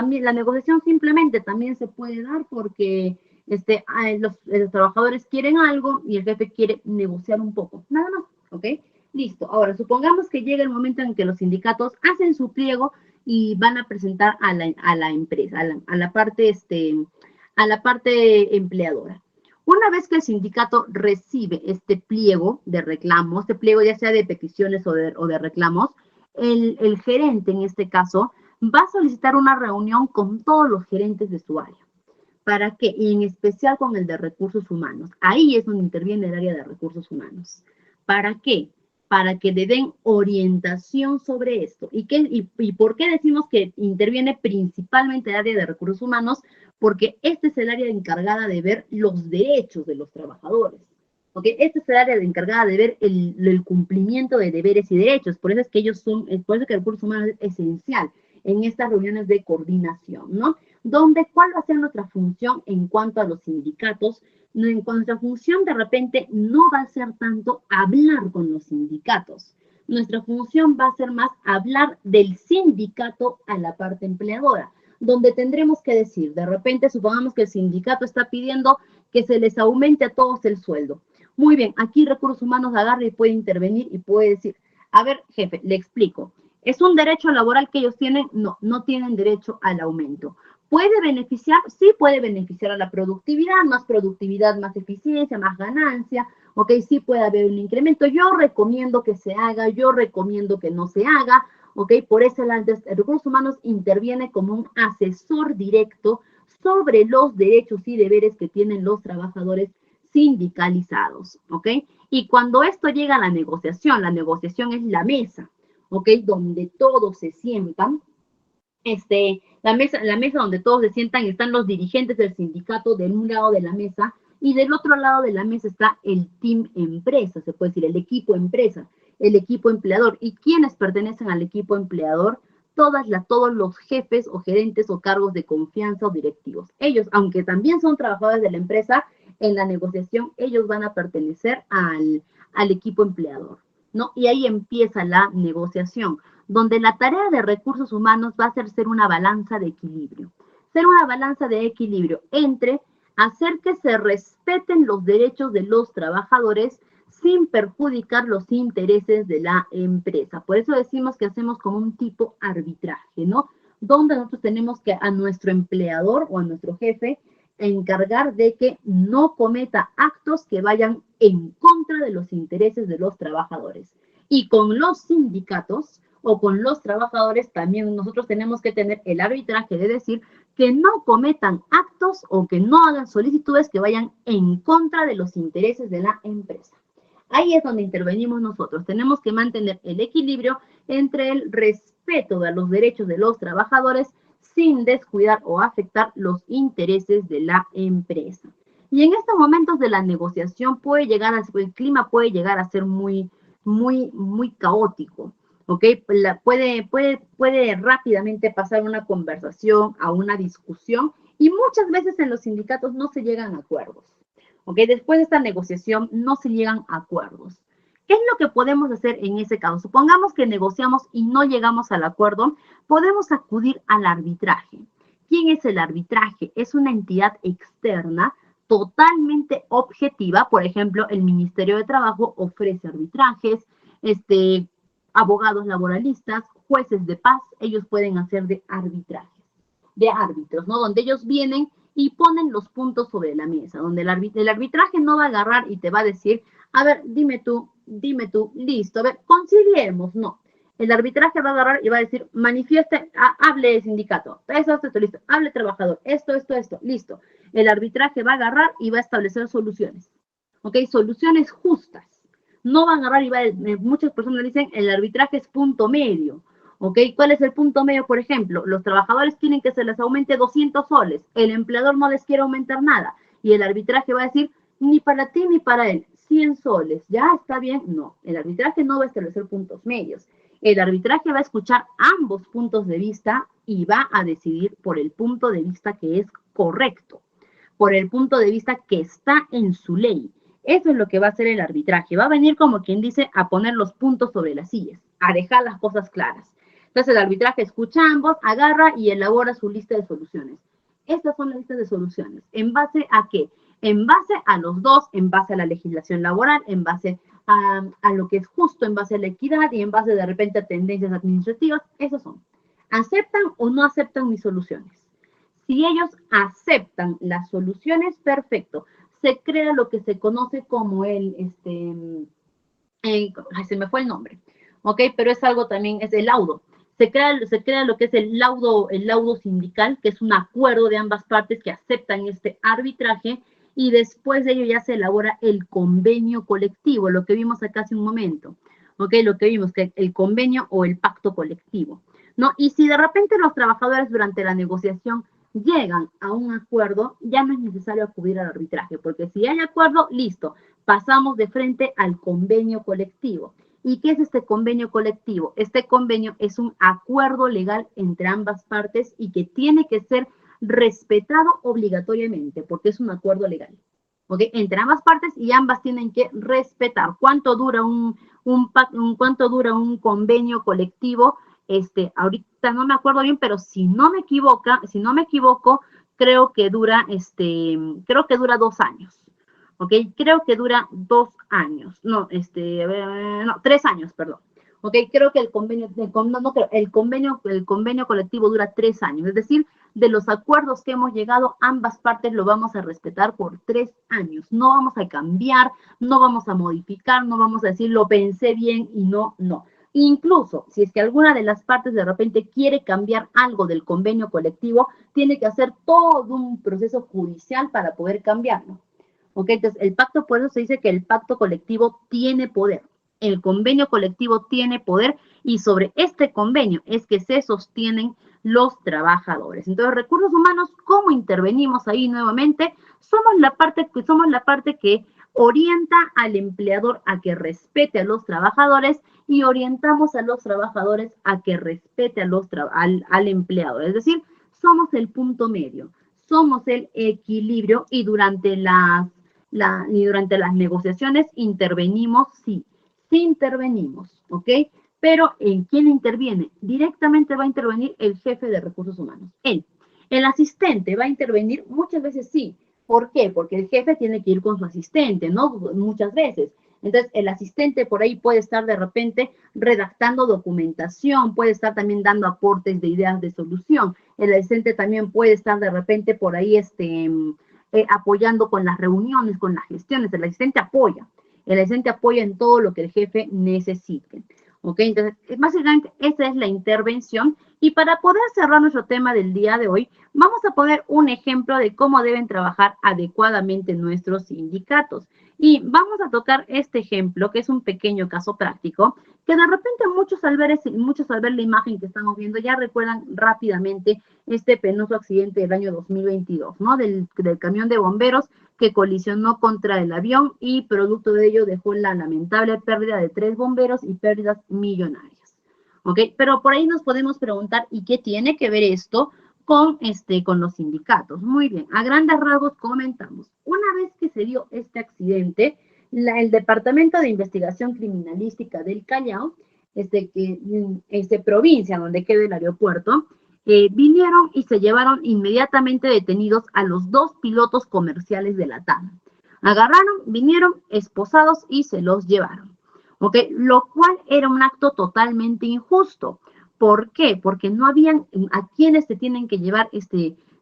simplemente también se puede dar porque los trabajadores quieren algo y el jefe quiere negociar un poco, nada más, ¿ok? Listo. Ahora, supongamos que llega el momento en que los sindicatos hacen su pliego y van a presentar a la empresa, a la parte empleadora. Una vez que el sindicato recibe este pliego de reclamos, este pliego ya sea de peticiones o de reclamos, el gerente en este caso va a solicitar una reunión con todos los gerentes de su área. ¿Para qué? Y en especial con el de recursos humanos. Ahí es donde interviene el área de recursos humanos. ¿Para qué? Para que le den orientación sobre esto. ¿Y por qué decimos que interviene principalmente el área de recursos humanos? Porque este es el área encargada de ver los derechos de los trabajadores. ¿Okay? Este es el área encargada de ver el cumplimiento de deberes y derechos. Por eso es que por eso que el recursos humanos es esencial en estas reuniones de coordinación, ¿no? ¿Cuál va a ser nuestra función en cuanto a los sindicatos? Nuestra función de repente no va a ser tanto hablar con los sindicatos. Nuestra función va a ser más hablar del sindicato a la parte empleadora, donde tendremos que decir, de repente supongamos que el sindicato está pidiendo que se les aumente a todos el sueldo. Muy bien, aquí Recursos Humanos agarra y puede intervenir y puede decir, a ver, jefe, le explico. ¿Es un derecho laboral que ellos tienen? No, no tienen derecho al aumento. ¿Puede beneficiar? Sí, puede beneficiar a la productividad, más eficiencia, más ganancia, ok, sí puede haber un incremento. Yo recomiendo que se haga, yo recomiendo que no se haga, ok, por eso el Recursos Humanos interviene como un asesor directo sobre los derechos y deberes que tienen los trabajadores sindicalizados, ok. Y cuando esto llega a la negociación es la mesa, ok, donde todos se sientan. La mesa donde todos se sientan, están los dirigentes del sindicato de un lado de la mesa y del otro lado de la mesa está el team empresa, se puede decir, el equipo empresa, el equipo empleador. ¿Y quiénes pertenecen al equipo empleador? Todos los jefes o gerentes o cargos de confianza o directivos. Ellos, aunque también son trabajadores de la empresa, en la negociación ellos van a pertenecer al equipo empleador, ¿no? Y ahí empieza la negociación, donde la tarea de recursos humanos va a ser una balanza de equilibrio. Ser una balanza de equilibrio entre hacer que se respeten los derechos de los trabajadores sin perjudicar los intereses de la empresa. Por eso decimos que hacemos como un tipo arbitraje, ¿no? Donde nosotros tenemos que a nuestro empleador o a nuestro jefe encargar de que no cometa actos que vayan en contra de los intereses de los trabajadores. Y con los sindicatos, o con los trabajadores, también nosotros tenemos que tener el arbitraje de decir que no cometan actos o que no hagan solicitudes que vayan en contra de los intereses de la empresa. Ahí es donde intervenimos nosotros. Tenemos que mantener el equilibrio entre el respeto de los derechos de los trabajadores sin descuidar o afectar los intereses de la empresa. Y en estos momentos de la negociación el clima puede llegar a ser muy caótico, ¿ok? Puede rápidamente pasar una conversación a una discusión y muchas veces en los sindicatos no se llegan a acuerdos, ¿ok? Después de esta negociación no se llegan a acuerdos. ¿Qué es lo que podemos hacer en ese caso? Supongamos que negociamos y no llegamos al acuerdo, podemos acudir al arbitraje. ¿Quién es el arbitraje? Es una entidad externa totalmente objetiva. Por ejemplo, el Ministerio de Trabajo ofrece arbitrajes, abogados laboralistas, jueces de paz, ellos pueden hacer de arbitrajes, de árbitros, ¿no? Donde ellos vienen y ponen los puntos sobre la mesa, donde el arbitraje no va a agarrar y te va a decir, a ver, dime tú, listo, a ver, conciliemos, no. El arbitraje va a agarrar y va a decir, manifieste, hable el sindicato, esto, listo, hable trabajador, esto, listo. El arbitraje va a agarrar y va a establecer soluciones, ¿ok? Soluciones justas. No van a agarrar y muchas personas dicen, el arbitraje es punto medio, ¿ok? ¿Cuál es el punto medio? Por ejemplo, los trabajadores quieren que se les aumente 200 soles, el empleador no les quiere aumentar nada, y el arbitraje va a decir, ni para ti ni para él, 100 soles, ¿ya está bien? No, el arbitraje no va a establecer puntos medios. El arbitraje va a escuchar ambos puntos de vista y va a decidir por el punto de vista que es correcto, por el punto de vista que está en su ley. Eso es lo que va a hacer el arbitraje. Va a venir, como quien dice, a poner los puntos sobre las sillas, a dejar las cosas claras. Entonces el arbitraje escucha a ambos, agarra y elabora su lista de soluciones. Estas son las listas de soluciones. ¿En base a qué? En base a los dos, en base a la legislación laboral, en base a lo que es justo, en base a la equidad y en base de repente a tendencias administrativas. Esos son. ¿Aceptan o no aceptan mis soluciones? Si ellos aceptan las soluciones, perfecto. Se crea lo que se conoce como se me fue el nombre, ¿ok? Pero es algo también, es el laudo. Se crea lo que es el laudo sindical, que es un acuerdo de ambas partes que aceptan este arbitraje, y después de ello ya se elabora el convenio colectivo, lo que vimos acá hace un momento, ¿ok? Lo que vimos, que el convenio o el pacto colectivo, ¿no? Y si de repente los trabajadores durante la negociación llegan a un acuerdo, ya no es necesario acudir al arbitraje, porque si hay acuerdo, listo, pasamos de frente al convenio colectivo. ¿Y qué es este convenio colectivo? Este convenio es un acuerdo legal entre ambas partes y que tiene que ser respetado obligatoriamente, porque es un acuerdo legal, ¿ok? Entre ambas partes, y ambas tienen que respetar. ¿Cuánto dura cuánto dura un convenio colectivo? Ahorita no me acuerdo bien, pero si no me equivoco, creo que dura 2 años. ¿Ok? Creo que dura 2 años. No, 3 años, perdón. ¿Ok? Creo que el convenio colectivo dura 3 años. Es decir, de los acuerdos que hemos llegado, ambas partes lo vamos a respetar por 3 años. No vamos a cambiar, no vamos a modificar, no vamos a decir lo pensé bien y no. Incluso, si es que alguna de las partes de repente quiere cambiar algo del convenio colectivo, tiene que hacer todo un proceso judicial para poder cambiarlo. ¿Ok? Entonces, el pacto, por eso se dice que el pacto colectivo tiene poder. El convenio colectivo tiene poder y sobre este convenio es que se sostienen los trabajadores. Entonces, recursos humanos, ¿cómo intervenimos ahí nuevamente? Somos la parte que orienta al empleador a que respete a los trabajadores y orientamos a los trabajadores a que respete al empleador. Es decir, somos el punto medio, somos el equilibrio y durante las negociaciones intervenimos, sí intervenimos, ¿ok? Pero ¿en quién interviene? Directamente va a intervenir el jefe de recursos humanos. Él. El asistente va a intervenir muchas veces, sí. ¿Por qué? Porque el jefe tiene que ir con su asistente, ¿no? Muchas veces. Entonces, el asistente por ahí puede estar de repente redactando documentación, puede estar también dando aportes de ideas de solución. El asistente también puede estar de repente por ahí apoyando con las reuniones, con las gestiones. El asistente apoya en todo lo que el jefe necesite. ¿Ok? Entonces, básicamente esa es la intervención. Y para poder cerrar nuestro tema del día de hoy, vamos a poner un ejemplo de cómo deben trabajar adecuadamente nuestros sindicatos. Y vamos a tocar este ejemplo, que es un pequeño caso práctico, que de repente muchos al ver la imagen que estamos viendo ya recuerdan rápidamente este penoso accidente del año 2022, ¿no? Del camión de bomberos que colisionó contra el avión y producto de ello dejó la lamentable pérdida de 3 bomberos y pérdidas millonarias. ¿Ok? Pero por ahí nos podemos preguntar, ¿y qué tiene que ver esto con los sindicatos? Muy bien, a grandes rasgos comentamos. Una vez que se dio este accidente, el Departamento de Investigación Criminalística del Callao, provincia donde queda el aeropuerto, vinieron y se llevaron inmediatamente detenidos a los 2 pilotos comerciales de la TAM. Agarraron, vinieron esposados y se los llevaron. ¿Ok? Lo cual era un acto totalmente injusto. ¿Por qué? Porque no habían a quienes se tienen que llevar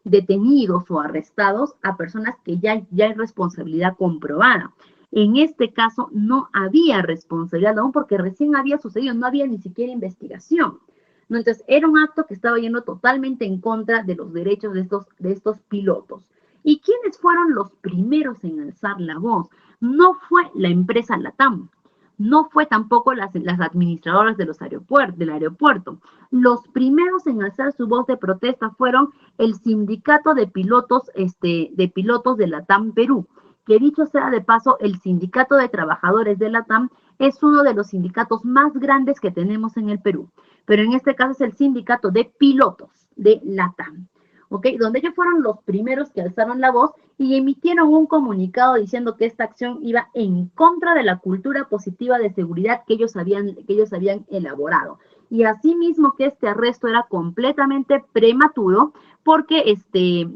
detenidos o arrestados a personas que ya hay responsabilidad comprobada. En este caso no había responsabilidad aún porque recién había sucedido, no había ni siquiera investigación. ¿No? Entonces, era un acto que estaba yendo totalmente en contra de los derechos de estos pilotos. ¿Y quiénes fueron los primeros en alzar la voz? No fue la empresa LATAM, no fue tampoco las administradoras del aeropuerto. Los primeros en alzar su voz de protesta fueron el sindicato de pilotos de LATAM Perú, que dicho sea de paso, el sindicato de trabajadores de LATAM es uno de los sindicatos más grandes que tenemos en el Perú, pero en este caso es el sindicato de pilotos de LATAM, ¿ok? Donde ellos fueron los primeros que alzaron la voz y emitieron un comunicado diciendo que esta acción iba en contra de la cultura positiva de seguridad que ellos habían elaborado. Y asimismo que este arresto era completamente prematuro porque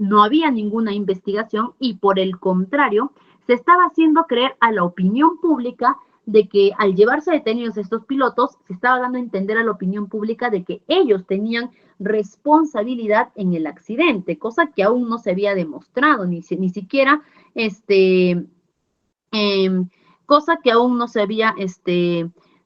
no había ninguna investigación y por el contrario, se estaba haciendo creer a la opinión pública de que al llevarse detenidos estos pilotos, se estaba dando a entender a la opinión pública de que ellos tenían responsabilidad en el accidente, cosa que aún no se había demostrado, ni siquiera, cosa que aún no se había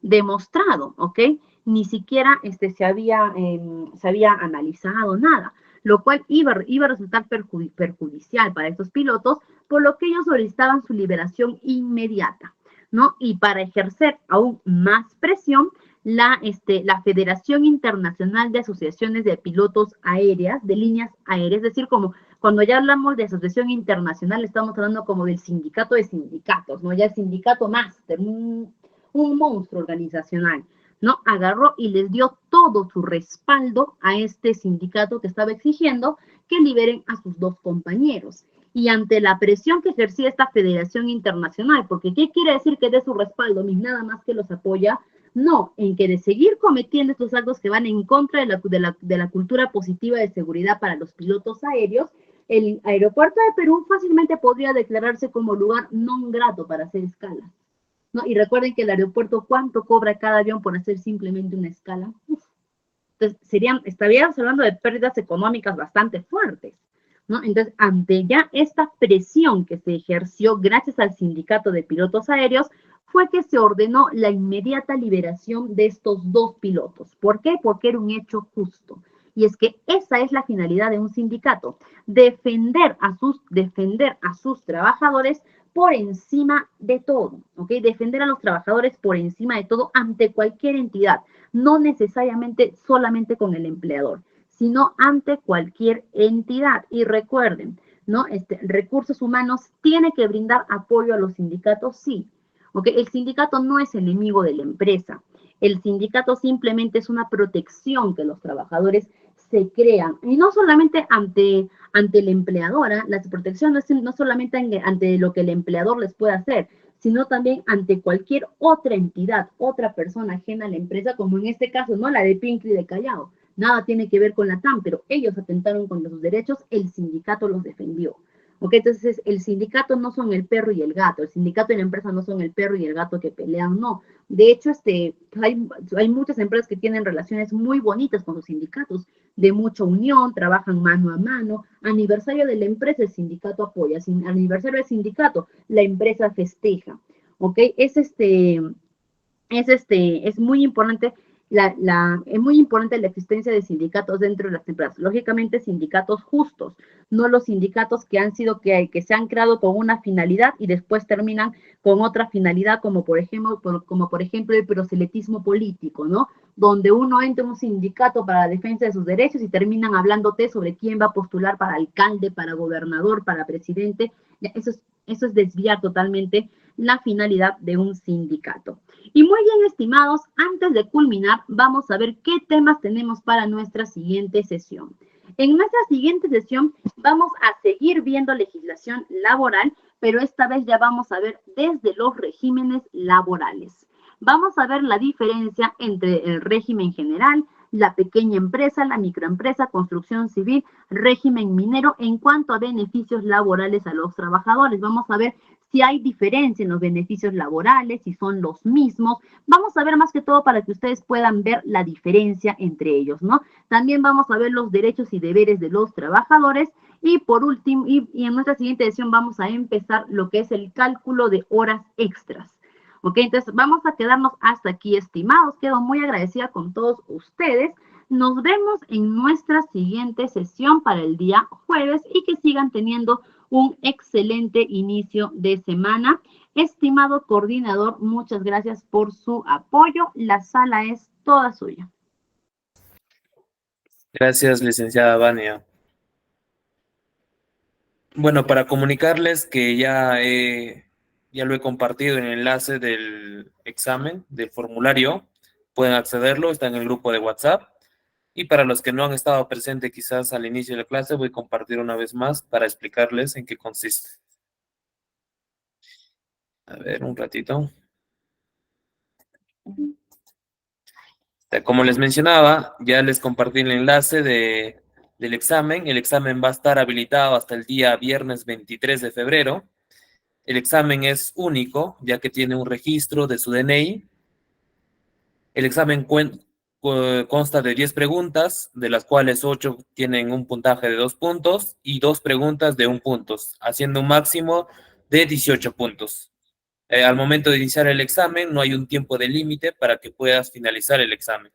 demostrado, ¿ok? Ni siquiera se había analizado nada, lo cual iba a resultar perjudicial para estos pilotos, por lo que ellos solicitaban su liberación inmediata, ¿no? Y para ejercer aún más presión, la Federación Internacional de Asociaciones de Pilotos Aéreas, de líneas aéreas, es decir, como cuando ya hablamos de asociación internacional, estamos hablando como del sindicato de sindicatos, ¿no? Ya el sindicato máster, un monstruo organizacional, ¿no? Agarró y les dio todo su respaldo a este sindicato que estaba exigiendo que liberen a sus 2 compañeros. Y ante la presión que ejercía esta Federación Internacional, porque ¿qué quiere decir que dé su respaldo? Ni nada más que los apoya. No, en que de seguir cometiendo estos actos que van en contra de la cultura positiva de seguridad para los pilotos aéreos, el aeropuerto de Perú fácilmente podría declararse como lugar non grato para hacer escalas, ¿no? Y recuerden que el aeropuerto, ¿cuánto cobra cada avión por hacer simplemente una escala? Entonces, estaríamos hablando de pérdidas económicas bastante fuertes, ¿no? Entonces, ante ya esta presión que se ejerció gracias al sindicato de pilotos aéreos, fue que se ordenó la inmediata liberación de estos 2 pilotos. ¿Por qué? Porque era un hecho justo. Y es que esa es la finalidad de un sindicato, defender a sus trabajadores por encima de todo, ¿ok? Defender a los trabajadores por encima de todo ante cualquier entidad, no necesariamente solamente con el empleador, sino ante cualquier entidad. Y recuerden, ¿no? Recursos humanos tiene que brindar apoyo a los sindicatos, sí. ¿Ok? El sindicato no es enemigo de la empresa. El sindicato simplemente es una protección que los trabajadores se crean. Y no solamente ante la empleadora, la protección no solamente ante lo que el empleador les puede hacer, sino también ante cualquier otra entidad, otra persona ajena a la empresa, como en este caso, ¿no? La de Pincli de Callao. Nada tiene que ver con la TAM, pero ellos atentaron contra sus derechos, el sindicato los defendió. ¿Ok? Entonces, el sindicato no son el perro y el gato, el sindicato y la empresa no son el perro y el gato que pelean, no. De hecho, hay muchas empresas que tienen relaciones muy bonitas con sus sindicatos, de mucha unión, trabajan mano a mano. Aniversario de la empresa, el sindicato apoya. Aniversario del sindicato, la empresa festeja. ¿Ok? es muy importante es muy importante la existencia de sindicatos dentro de las empresas. Lógicamente, sindicatos justos, no los sindicatos que han sido, que se han creado con una finalidad y después terminan con otra finalidad, como por ejemplo el proselitismo político, ¿no? Donde uno entra en un sindicato para la defensa de sus derechos y terminan hablándote sobre quién va a postular para alcalde, para gobernador, para presidente. Eso es desviar totalmente la finalidad de un sindicato. Y muy bien, estimados, antes de culminar, vamos a ver qué temas tenemos para nuestra siguiente sesión. En nuestra siguiente sesión vamos a seguir viendo legislación laboral, pero esta vez ya vamos a ver desde los regímenes laborales. Vamos a ver la diferencia entre el régimen general, la pequeña empresa, la microempresa, construcción civil, régimen minero en cuanto a beneficios laborales a los trabajadores. Vamos a ver si hay diferencia en los beneficios laborales, si son los mismos. Vamos a ver más que todo para que ustedes puedan ver la diferencia entre ellos, ¿no? También vamos a ver los derechos y deberes de los trabajadores y por último, y en nuestra siguiente sesión vamos a empezar lo que es el cálculo de horas extras. Ok, entonces vamos a quedarnos hasta aquí, estimados. Quedo muy agradecida con todos ustedes. Nos vemos en nuestra siguiente sesión para el día jueves y que sigan teniendo un excelente inicio de semana. Estimado coordinador, muchas gracias por su apoyo. La sala es toda suya. Gracias, licenciada Vania. Bueno, para comunicarles que ya lo he compartido en el enlace del examen, del formulario, pueden accederlo, está en el grupo de WhatsApp. Y para los que no han estado presentes quizás al inicio de la clase, voy a compartir una vez más para explicarles en qué consiste. A ver, un ratito. Como les mencionaba, ya les compartí el enlace del examen. El examen va a estar habilitado hasta el día viernes 23 de febrero. El examen es único, ya que tiene un registro de su DNI. El examen consta de 10 preguntas, de las cuales 8 tienen un puntaje de 2 puntos y 2 preguntas de 1 punto, haciendo un máximo de 18 puntos. Al momento de iniciar el examen, no hay un tiempo de límite para que puedas finalizar el examen.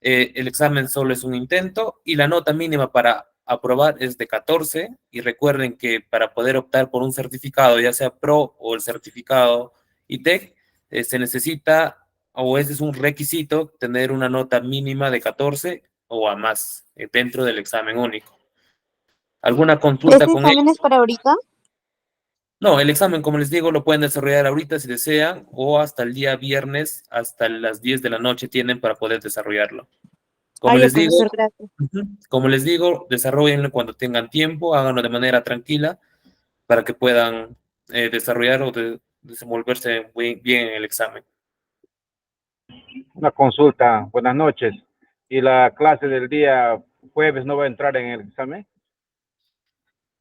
El examen solo es un intento y la nota mínima para aprobar es de 14. Y recuerden que para poder optar por un certificado, ya sea PRO o el certificado ITEC, se necesita, o ese es un requisito, tener una nota mínima de 14 o a más dentro del examen único. ¿Alguna consulta ¿Este con examen ellos? es para ahorita? No, el examen, como les digo, lo pueden desarrollar ahorita si desean, o hasta el día viernes, hasta las 10 de la noche tienen para poder desarrollarlo. Como Ay, les digo, profesor, gracias. como les digo, desarrollenlo cuando tengan tiempo, háganlo de manera tranquila para que puedan desarrollar o desenvolverse muy bien en el examen. Una consulta, buenas noches. ¿Y la clase del día jueves no va a entrar en el examen?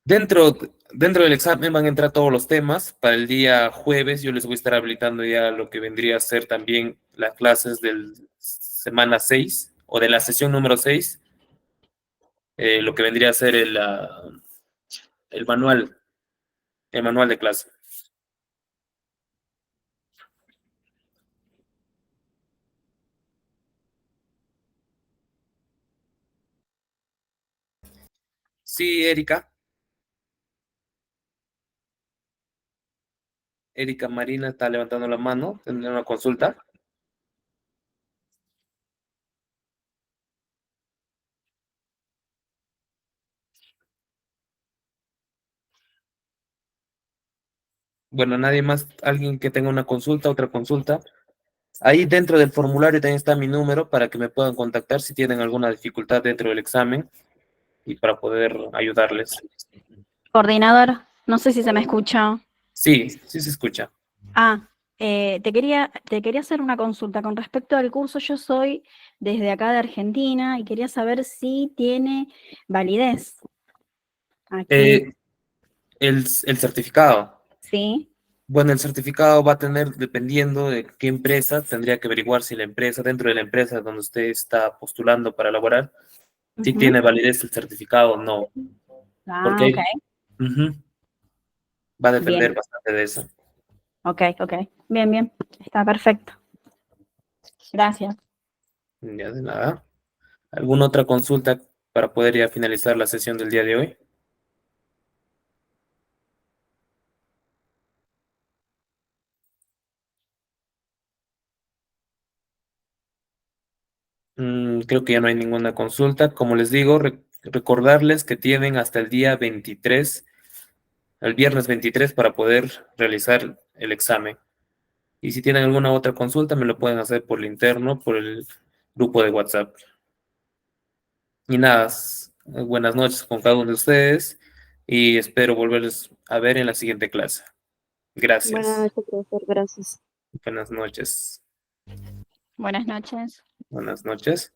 Dentro del examen van a entrar todos los temas. Para el día jueves yo les voy a estar habilitando ya lo que vendría a ser también las clases del semana 6 o de la sesión número 6, lo que vendría a ser el manual de clase. Sí, Erika. Erika Marina está levantando la mano. ¿Tendrá una consulta? Bueno, nadie más, alguien que tenga una consulta, otra consulta. Ahí dentro del formulario también está mi número para que me puedan contactar si tienen alguna dificultad dentro del examen y para poder ayudarles. Coordinador, no sé si se me escucha. Sí, sí se escucha. Te quería hacer una consulta con respecto al curso. Yo soy desde acá de Argentina y quería saber si tiene validez aquí. El certificado. Sí. Bueno, el certificado va a tener, dependiendo de qué empresa, tendría que averiguar si la empresa, dentro de la empresa donde usted está postulando para laborar, si tiene validez el certificado o no. Porque Ok. va a depender Bien. bastante de eso. Ok. Bien. Está perfecto. Gracias. Ya de nada. ¿Alguna otra consulta para poder ya finalizar la sesión del día de hoy? Creo que ya no hay ninguna consulta. Como les digo, recordarles que tienen hasta el día 23, el viernes 23, para poder realizar el examen. Y si tienen alguna otra consulta, me lo pueden hacer por el interno, por el grupo de WhatsApp. Y nada, buenas noches con cada uno de ustedes y espero volverles a ver en la siguiente clase. Buenas Gracias. noches, profesor. Gracias. Buenas noches. Buenas noches. Buenas noches.